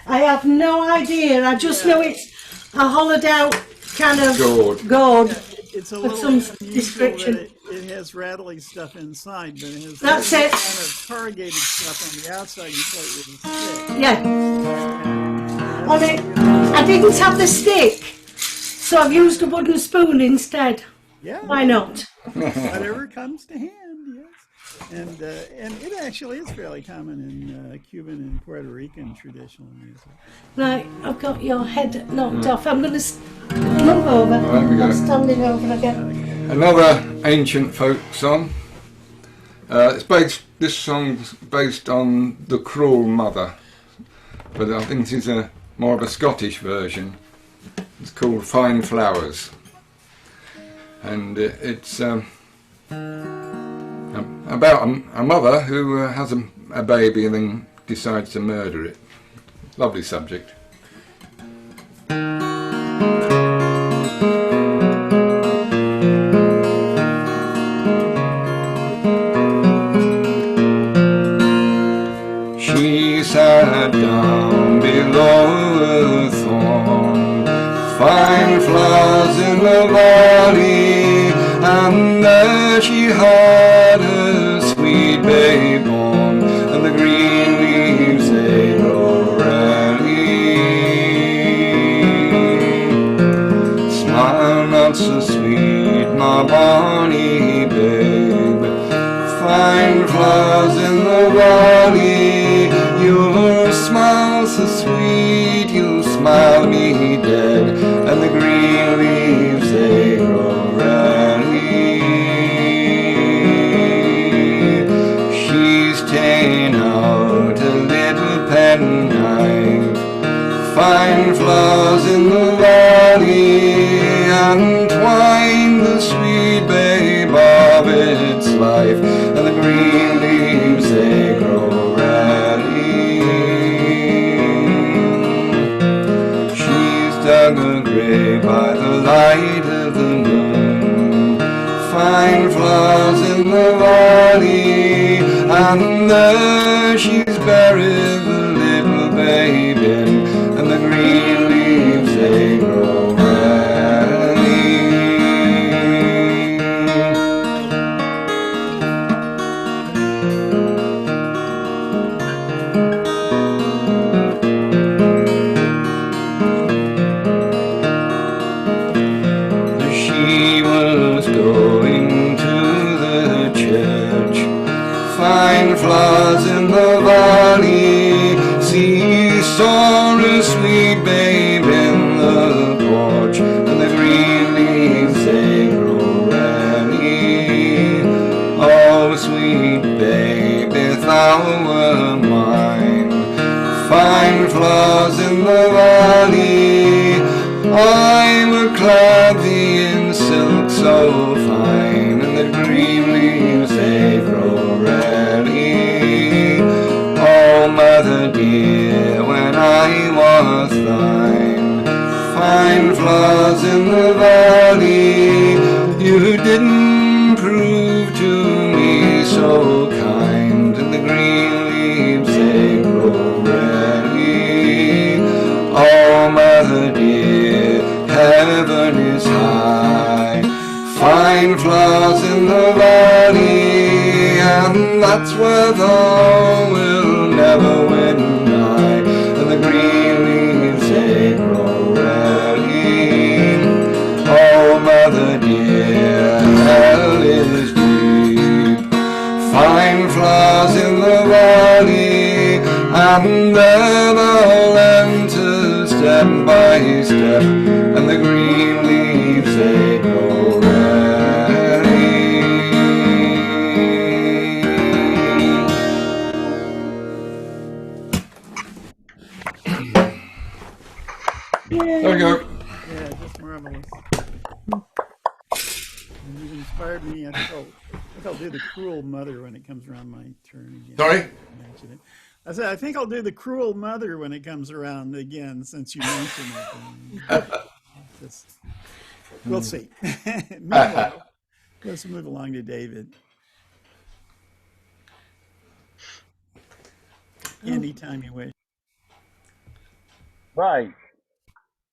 I have no idea. I just know it's a hollowed out kind of gourd. It's a With little some unusual description. that it has rattly stuff inside, but it has That's kind it. of corrugated stuff on the outside. You play it with a stick. Yeah. On it, I didn't have the stick, so I've used a wooden spoon instead. Yeah. Why not? Whatever comes to hand, yes. And it actually is fairly common in Cuban and Puerto Rican traditional music. Right, I've got your head knocked off. I'm going to move over. There we go. I'm standing over again. Another ancient folk song. This song's based on The Cruel Mother, but I think this is more of a Scottish version. It's called Fine Flowers, and it's about a mother who has a baby and then decides to murder it. Lovely subject. She sat down below a thorn, fine flowers in the valley, and there she had a sweet babe born, and the green leaves they grow rarely. Smile not so sweet, my bonny babe, fine flowers in the valley. Your smile so sweet, you'll smile me dead, and the green leaves they grow rarely. She's ta'en out a little penknife, fine flowers in the valley, and twine the sweet babe of its life, and the green leaves they grow rarely. She's dug a grave by the light of the moon, fine flowers in the valley, and there she's buried the little babe in, and the green leaves they grow rarely. valley. I would clad thee in silk so fine, and the green leaves they grow ready. Oh, mother dear, when I was thine, fine flowers in the valley, you didn't prove to me so kind, and the green leaves they grow ready. Oh, mother dear, heaven is high, fine flowers in the valley, and that's where thou wilt never win nigh, and the green leaves they grow ready. Oh, mother dear, hell is deep, fine flowers in the valley, and there they'll enter step by step, and the green leaves they grow ready. There we go. Yeah, just marvelous. And you've inspired me. I think I'll do the Cruel Mother when it comes around my turn again. Sorry? Mention it. I said I think I'll do the Cruel Mother when it comes around again, since you mentioned it. We'll see. Meanwhile, let's move along to David. Anytime you wish. Right.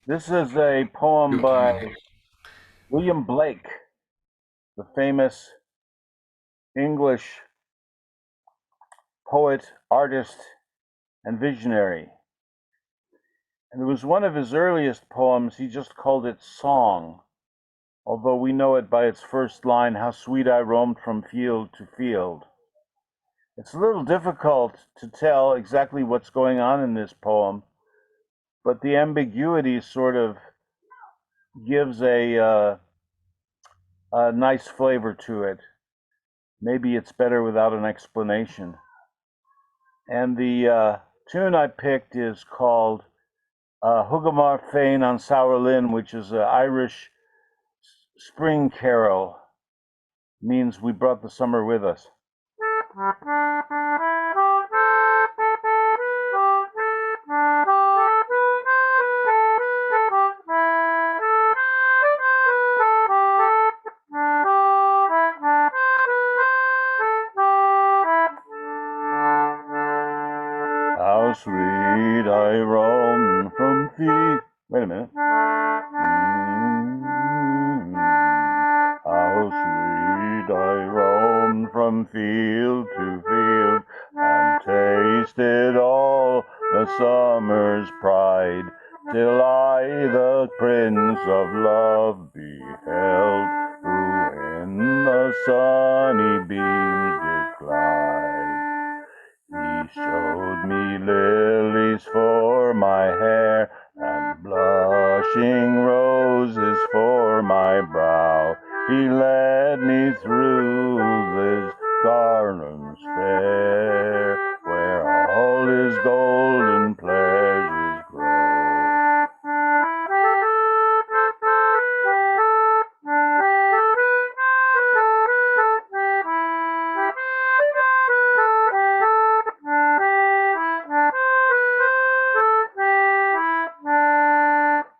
This is a poem by William Blake, the famous English poet, artist, and visionary. And it was one of his earliest poems. He just called it Song, although we know it by its first line, "How sweet I roamed from field to field." It's a little difficult to tell exactly what's going on in this poem, but the ambiguity sort of gives a nice flavor to it. Maybe it's better without an explanation. And the tune I picked is called Hugamar Féin on Sour Linn, which is an Irish spring carol. Means we brought the summer with us. How sweet I roam from field. Wait a minute. How sweet I roam from field to field, and tasted all the summer's pride, till I the Prince of Love beheld, who in the sunny beams did glide. He showed me lilies for my hair, and blushing roses for my brow. He led me through his gardens fair, where all his golden pleasures grow.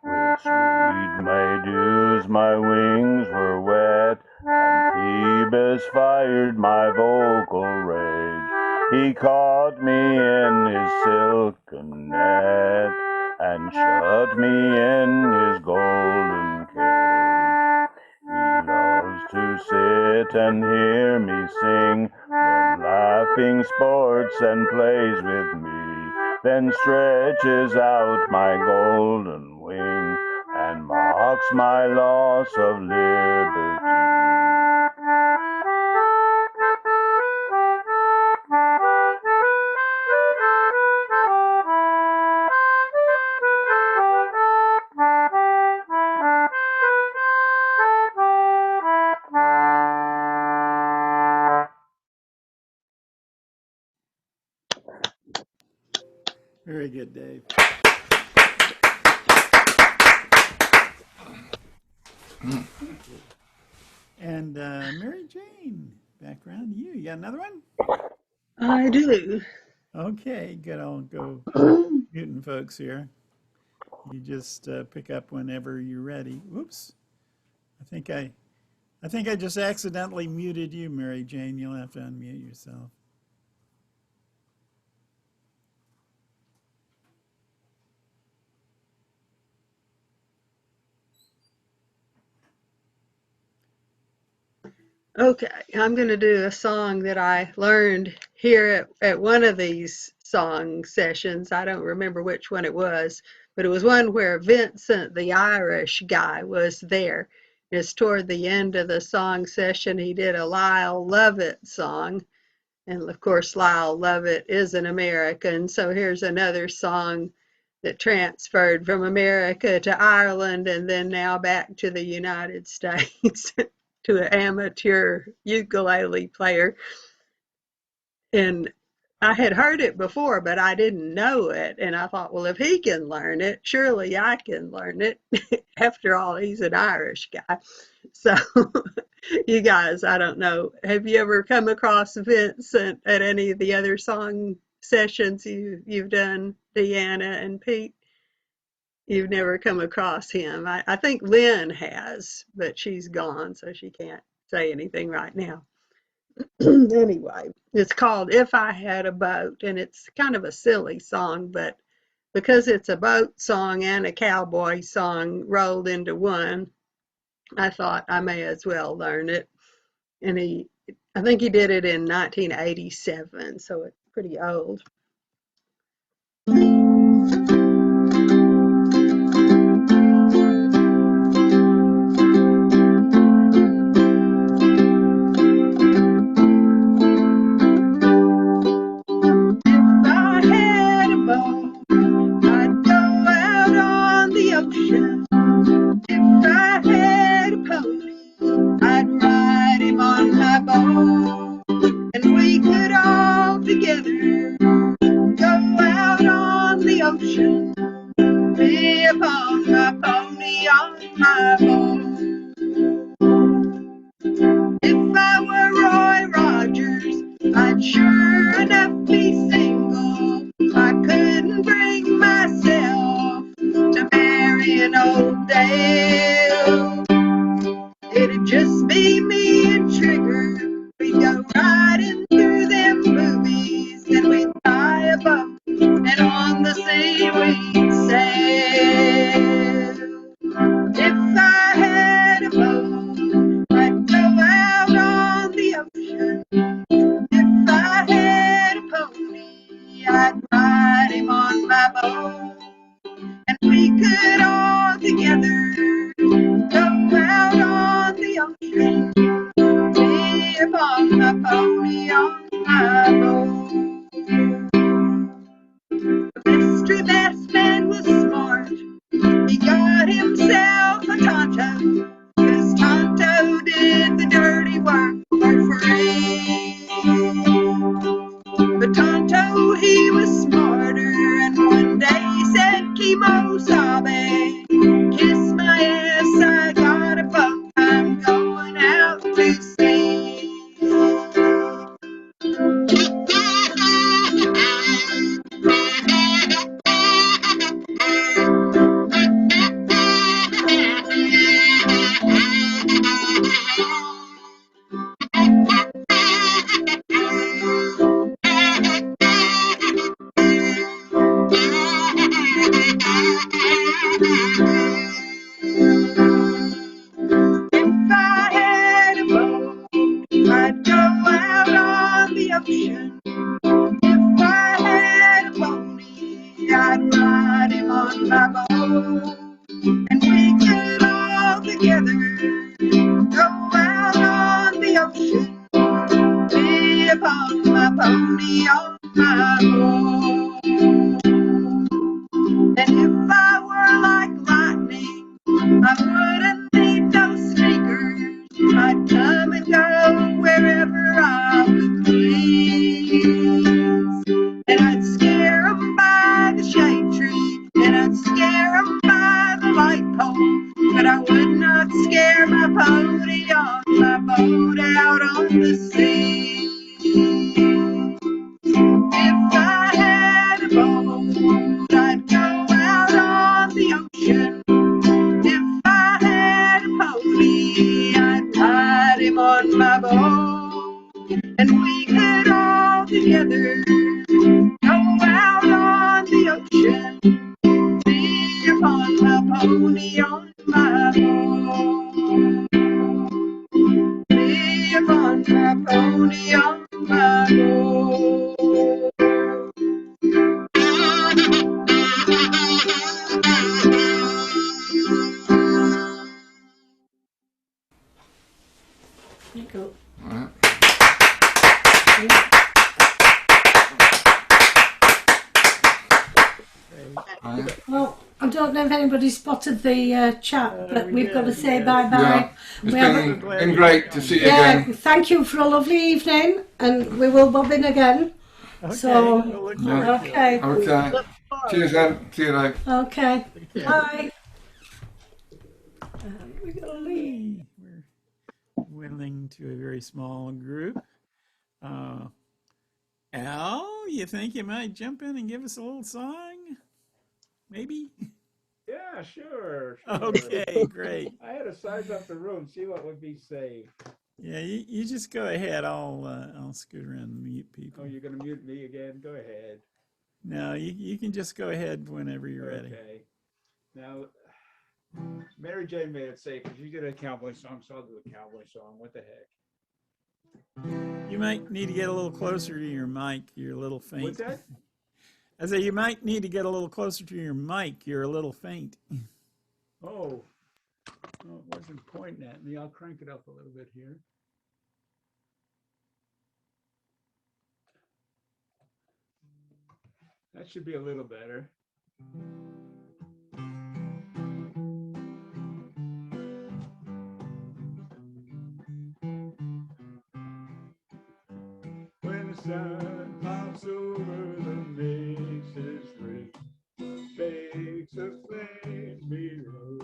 With sweet May dews my wings were wet, and Phoebus fired my vocal rage. He caught me in his silken net, and shut me in his golden cage. He loves to sit and hear me sing, then laughing sports and plays with me, then stretches out my golden wing, and mocks my loss of liberty. Very good, Dave. And Mary Jane, back around to you. You got another one? I do. Okay, good. I'll go muting folks here. You just pick up whenever you're ready. Whoops. I think I just accidentally muted you, Mary Jane. You'll have to unmute yourself. Okay, I'm going to do a song that I learned here at one of these song sessions. I don't remember which one it was, but it was one where Vincent, the Irish guy, was there. It's toward the end of the song session. He did a Lyle Lovett song. And of course, Lyle Lovett is an American. So here's another song that transferred from America to Ireland and then now back to the United States to an amateur ukulele player. And I had heard it before, but I didn't know it. And I thought, well, if he can learn it, surely I can learn it. After all, he's an Irish guy. So you guys, I don't know, have you ever come across Vincent at any of the other song sessions you've done, Deanna and Pete? You've never come across him. I think Lynn has, but she's gone, so she can't say anything right now. Anyway, it's called If I Had a Boat, and it's kind of a silly song, but because it's a boat song and a cowboy song rolled into one, I thought I may as well learn it. And I think he did it in 1987, so it's pretty old. Scare pony on my boat out on the sea. If I had a boat, I'd go out on the ocean. If I had a pony, I'd ride him on my boat. And we could all together go out on the ocean. Me upon my pony on my boat. Me upon my pony on my boat. Cool. Right. Right. Well, I don't know if anybody spotted the chat, but we we've got to did, say yeah. bye-bye. Yeah, it's We haven't- been great to see you Yeah, again. thank you for a lovely evening, and we will bob in again. Okay, So, we'll look forward to it. Okay, Okay. Cheers then. See you later. okay, bye. We got a lead. We're willing to a very small group. Al, you think you might jump in and give us a little song? Maybe? Yeah, sure. Okay, great. I had to size up the room, see what would be safe. Yeah, you just go ahead. I'll scoot around and mute people. Oh, you're going to mute me again? Go ahead. No, you can just go ahead whenever you're ready. Okay. Now, Mary Jane made it safe because you did a cowboy song, so I'll do a cowboy song. What the heck? You might need to get a little closer to your mic. You're a little faint. What's that? I say you might need to get a little closer to your mic. You're a little faint. Oh, it wasn't pointing at me. I'll crank it up a little bit here. That should be a little better. When the sun pops over the Mace's ridge, bakes a flame below,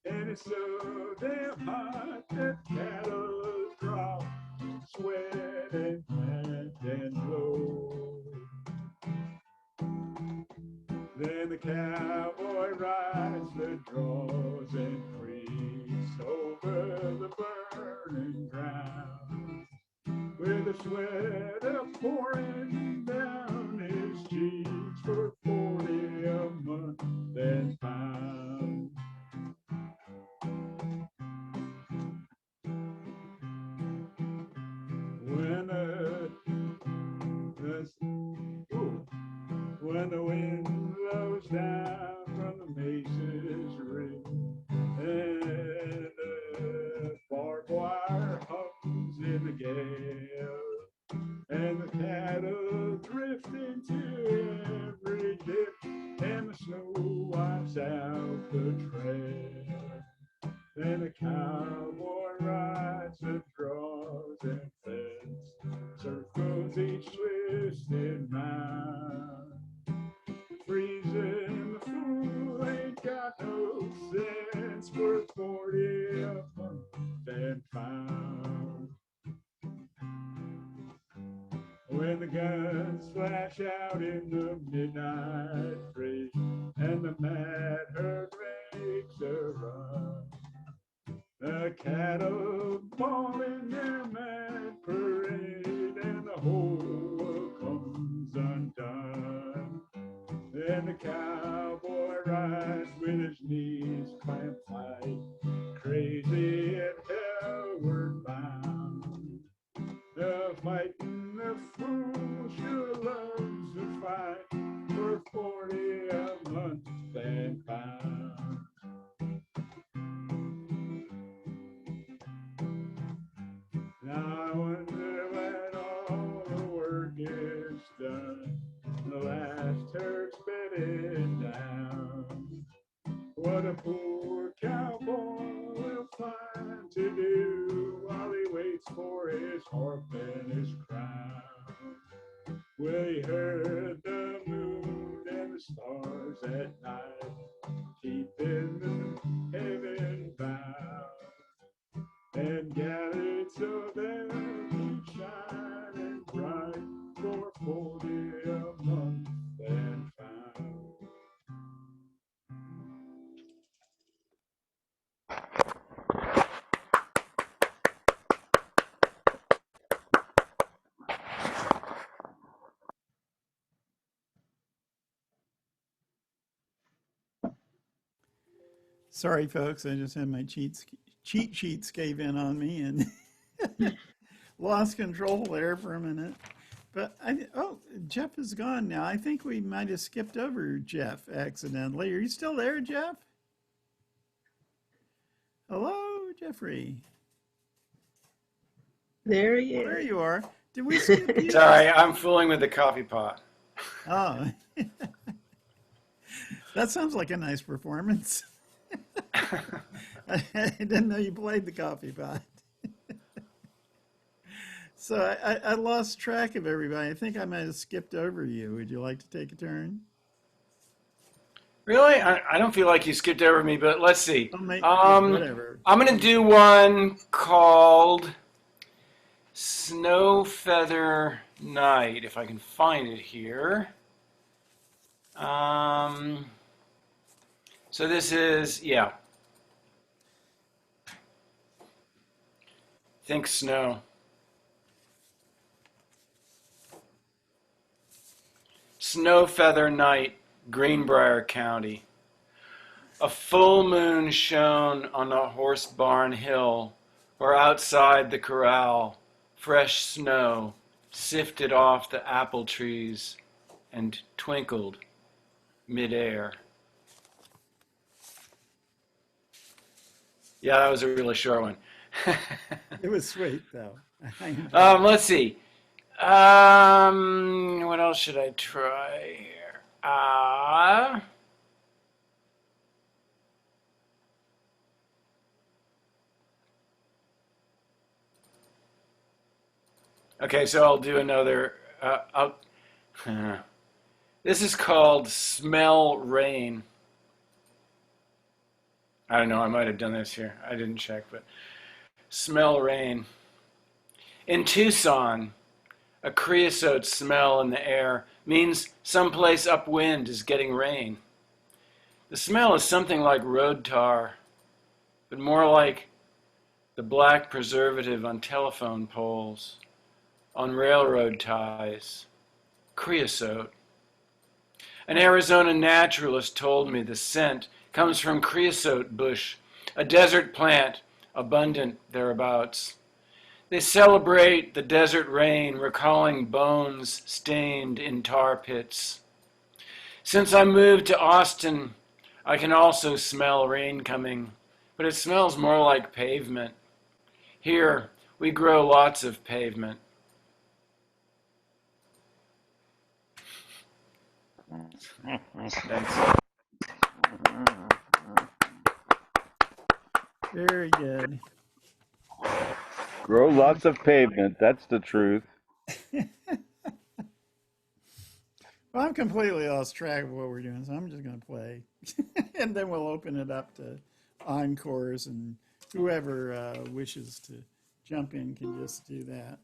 and it's so damn hot that cattle drop, sweat and pant and blow. Then the cowboy rides the draws and creeps over the burning ground, with the sweat pouring down his cheeks for 40 a month and pound. When the wind blows down from the Mace's rim, and the barbed wire hums in the gale, and the cattle drift into every dip, and the snow wipes out the trail. Then a cowboy rides and draws and fence, circles each twisted mound. Freezing the fool ain't got no sense, worth 40 a month and pound. When the guns flash out in the midnight fray, and the mad herd makes a run, the cattle fall in their mad parade, and the whole world comes undone. Then the cowboy rides with his knees clamped tight, crazy and hellward bound. The fighting the fool sure loves to fight for 40 a month and pound. Now I wonder when all the work is done, the last herd's bedded down, what a poor cowboy will find to do while he waits for his harp and his crown. Will he herd the moon and the stars at night, keeping them heaven bound? and gathered so they'll keep shining bright for 40 a month and found. Sorry, folks. I just had my cheat sheets cave in on me and lost control there for a minute. But Jeff is gone now. I think we might have skipped over Jeff accidentally. Are you still there, Jeff? Hello, Jeffrey. There he There is. you are. Did we skip you? Sorry, I'm fooling with the coffee pot. Oh, that sounds like a nice performance. I didn't know you played the coffee pot. So I lost track of everybody. I think I might have skipped over you. Would you like to take a turn? Really? I don't feel like you skipped over me, but let's see. Whatever. I'm going to do one called Snow Feather Night, if I can find it here. So this is, yeah. Think snow. Snow Feather Night, Greenbrier County. A full moon shone on a horse barn hill, or outside the corral, fresh snow sifted off the apple trees and twinkled midair. Yeah, that was a really short one. It was sweet, though. Let's see. What else should I try here? Okay, so I'll do another. This is called Smell Rain. I don't know, I might have done this here. I didn't check, but Smell Rain. In Tucson, a creosote smell in the air means someplace upwind is getting rain. The smell is something like road tar, but more like the black preservative on telephone poles, on railroad ties, creosote. An Arizona naturalist told me the scent comes from creosote bush, a desert plant abundant thereabouts. They celebrate the desert rain, recalling bones stained in tar pits. Since I moved to Austin, I can also smell rain coming, but it smells more like pavement. Here, we grow lots of pavement. Thanks. Very good. Grow lots of pavement. That's the truth. Well, I'm completely lost track of what we're doing, so I'm just going to play. And then we'll open it up to encores, and whoever wishes to jump in can just do that.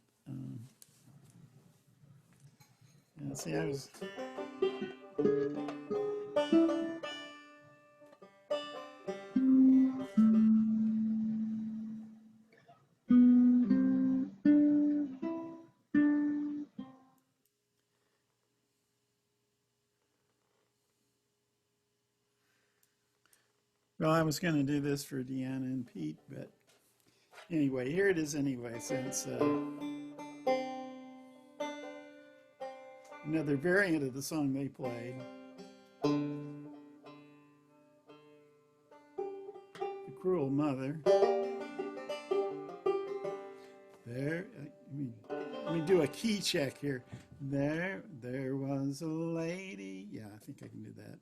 Yeah, see, I was... Well, I was going to do this for Deanna and Pete, but anyway, here it is anyway, since another variant of the song they played. The Cruel Mother. There, let me do a key check here. There was a lady. Yeah, I think I can do that.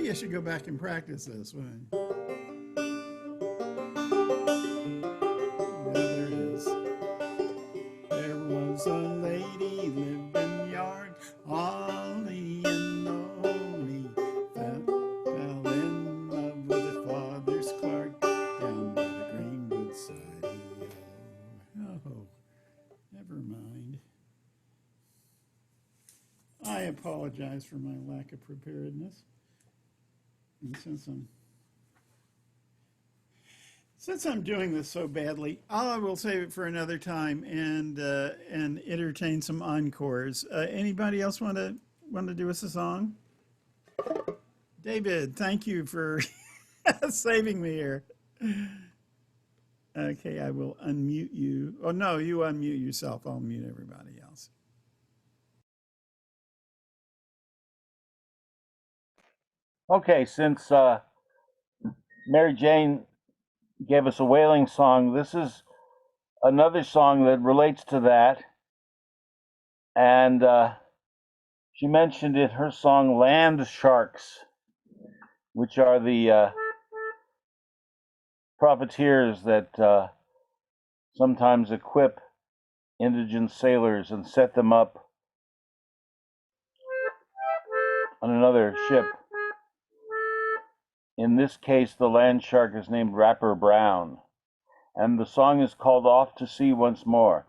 Maybe I should go back and practice this one. Yeah, there it is. There was a lady lived in yard, Ollie and Ollie fell in love with her father's clerk down by the Greenwood side. Oh, never mind. I apologize for my lack of preparedness. And since I'm doing this so badly, I will save it for another time and entertain some encores. Anybody else want to do us a song? David, thank you for saving me here. Okay, I will unmute you. Oh no, you unmute yourself. I'll mute everybody else. Okay, since Mary Jane gave us a whaling song, this is another song that relates to that. And she mentioned in her song land sharks, which are the profiteers that sometimes equip indigent sailors and set them up on another ship. In this case, the land shark is named Rapper Brown, and the song is called Off to Sea Once More.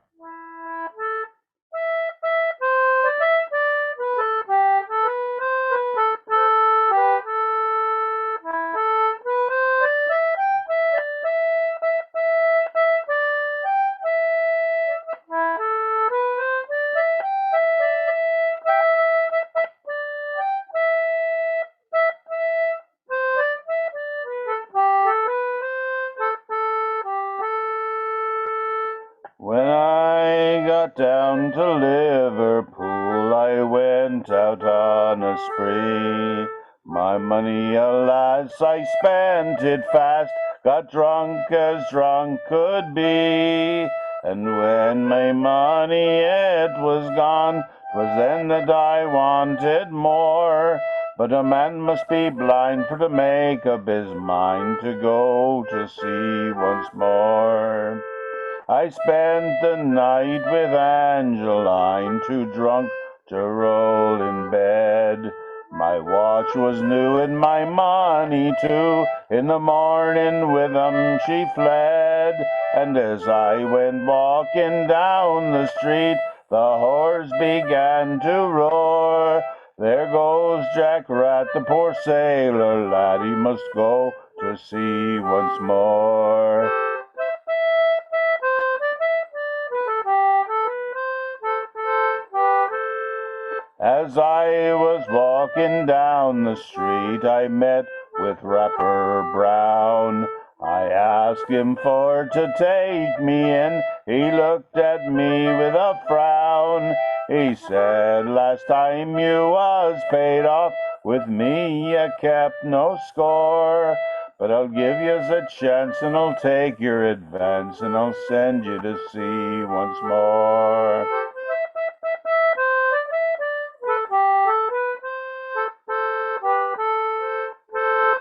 When I got down to Liverpool, I went out on a spree. My money, alas, I spent it fast, got drunk as drunk could be. And when my money it was gone, 'twas then that I wanted more. But a man must be blind for to make up his mind to go to sea once more. I spent the night with Angeline, too drunk to roll in bed. My watch was new and my money too. In the morning with 'em she fled. And as I went walking down the street, the whores began to roar. There goes Jack Rat, the poor sailor lad, he must go to sea once more. As I was walking down the street, I met with Rapper Brown. I asked him for to take me in. He looked at me with a frown. He said, last time you was paid off, with me you kept no score. But I'll give yous a chance and I'll take your advance and I'll send you to sea once more.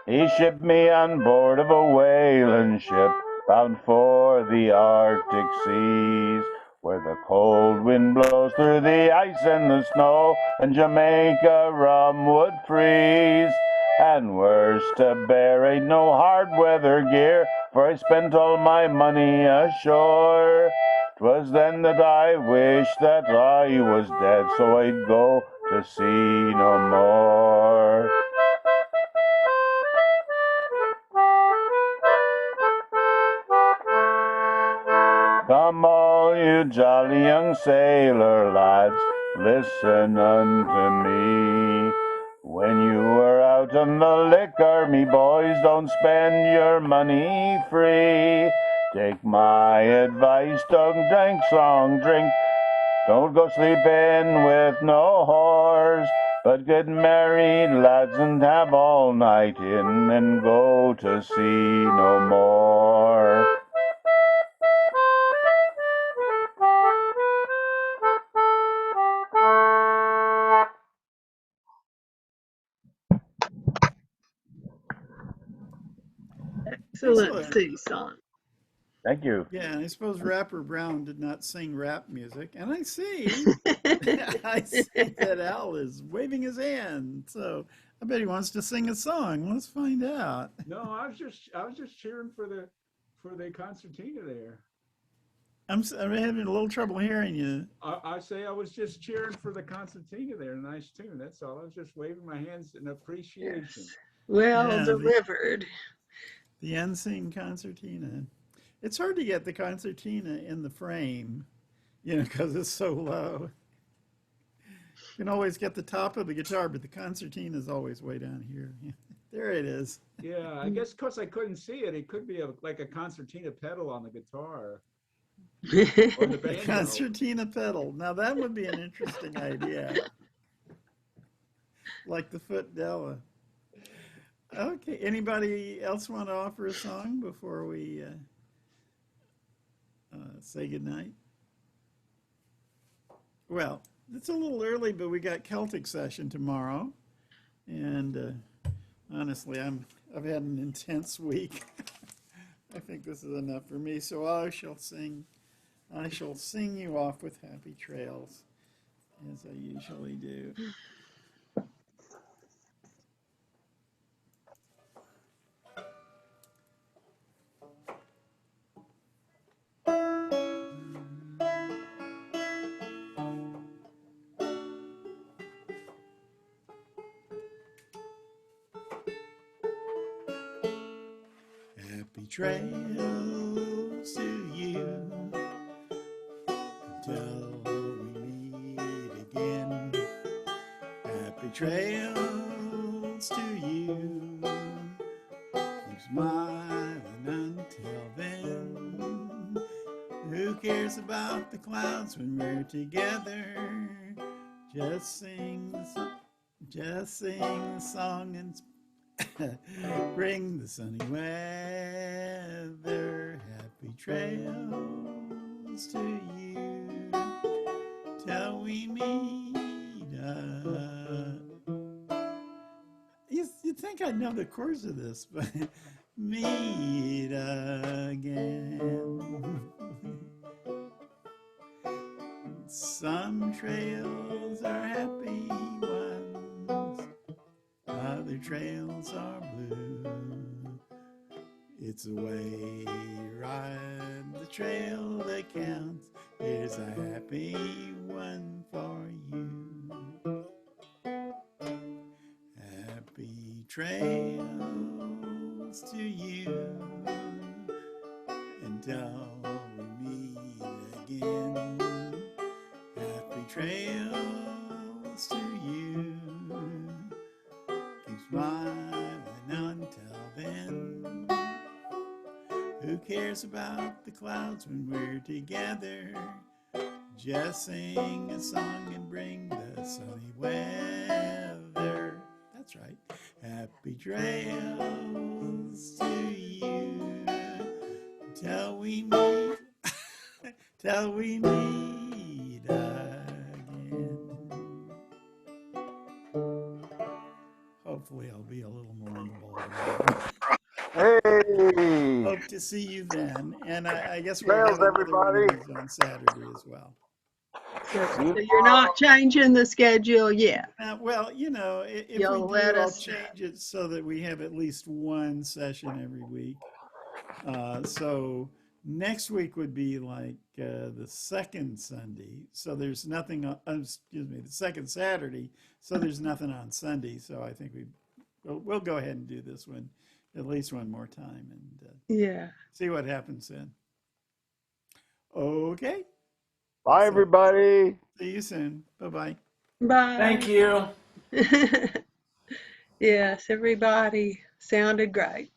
He shipped me on board of a whaling ship bound for the Arctic seas, where the cold wind blows through the ice and the snow, and Jamaica rum would freeze. And worse to bear, ain't no hard weather gear, for I spent all my money ashore. 'Twas then that I wished that I was dead, so I'd go to sea no more. Come all you jolly young sailor lads, listen unto me. When you are out on the liquor, me boys, don't spend your money free. Take my advice, don't drink strong drink. Don't go sleeping with no whores, but get married, lads, and have all night in, and go to sea no more. Excellent, Excellent. Susan. Thank you. Yeah, and I suppose Rapper Brown did not sing rap music. And I see, I see that Al is waving his hand. So I bet he wants to sing a song. Let's find out. No, I was just cheering for the concertina there. I'm having a little trouble hearing you. I say I was just cheering for the concertina there. Nice tune. That's all. I was just waving my hands in appreciation. Yes. Well Yeah, delivered. the unseen concertina. It's hard to get the concertina in the frame, because it's so low. You can always get the top of the guitar, but the concertina is always way down here. There it is. Yeah, I guess because I couldn't see it, it could be like a concertina pedal on the guitar or the banjo. Concertina pedal. Now that would be an interesting idea. Like the foot Della. Okay, anybody else want to offer a song before we say goodnight? Well, it's a little early, but we got Celtic session tomorrow, and honestly, I've had an intense week. I think this is enough for me, so I shall sing you off with Happy Trails, as I usually do. Happy trails to you until we meet again. Happy trails to you. Keep smiling until then. Who cares about the clouds when we're together? Just sing the song and bring the sunny weather. Happy trails to you till we meet. You'd think I'd know the chords of this, but meet again. Some trails are happy ones, other trails are blue. It's the way you ride the trail that counts. Here's a happy one for you. Happy trails to you until we meet again. Happy trails to you. Keep smiling until then. Who cares about the clouds when we're together? Just sing a song and bring the sunny weather. That's right. Happy trails to you till we meet, till we meet again. Hopefully I'll be a little more in the ballroom. Hey! Hope to see you then. And I guess we'll Trails, have another one everybody. of these on Saturday as well. So you're not changing the schedule yet. Well, if You'll we let do, I'll us know. change it so that we have at least one session every week. So next week would be like the second Sunday. So there's nothing on, the second Saturday. So there's nothing on Sunday. So I think we'll go ahead and do this one at least one more time and Yeah. see what happens then. Okay. Bye, everybody. See you soon. Bye-bye. Bye. Thank you. Yes, everybody sounded great.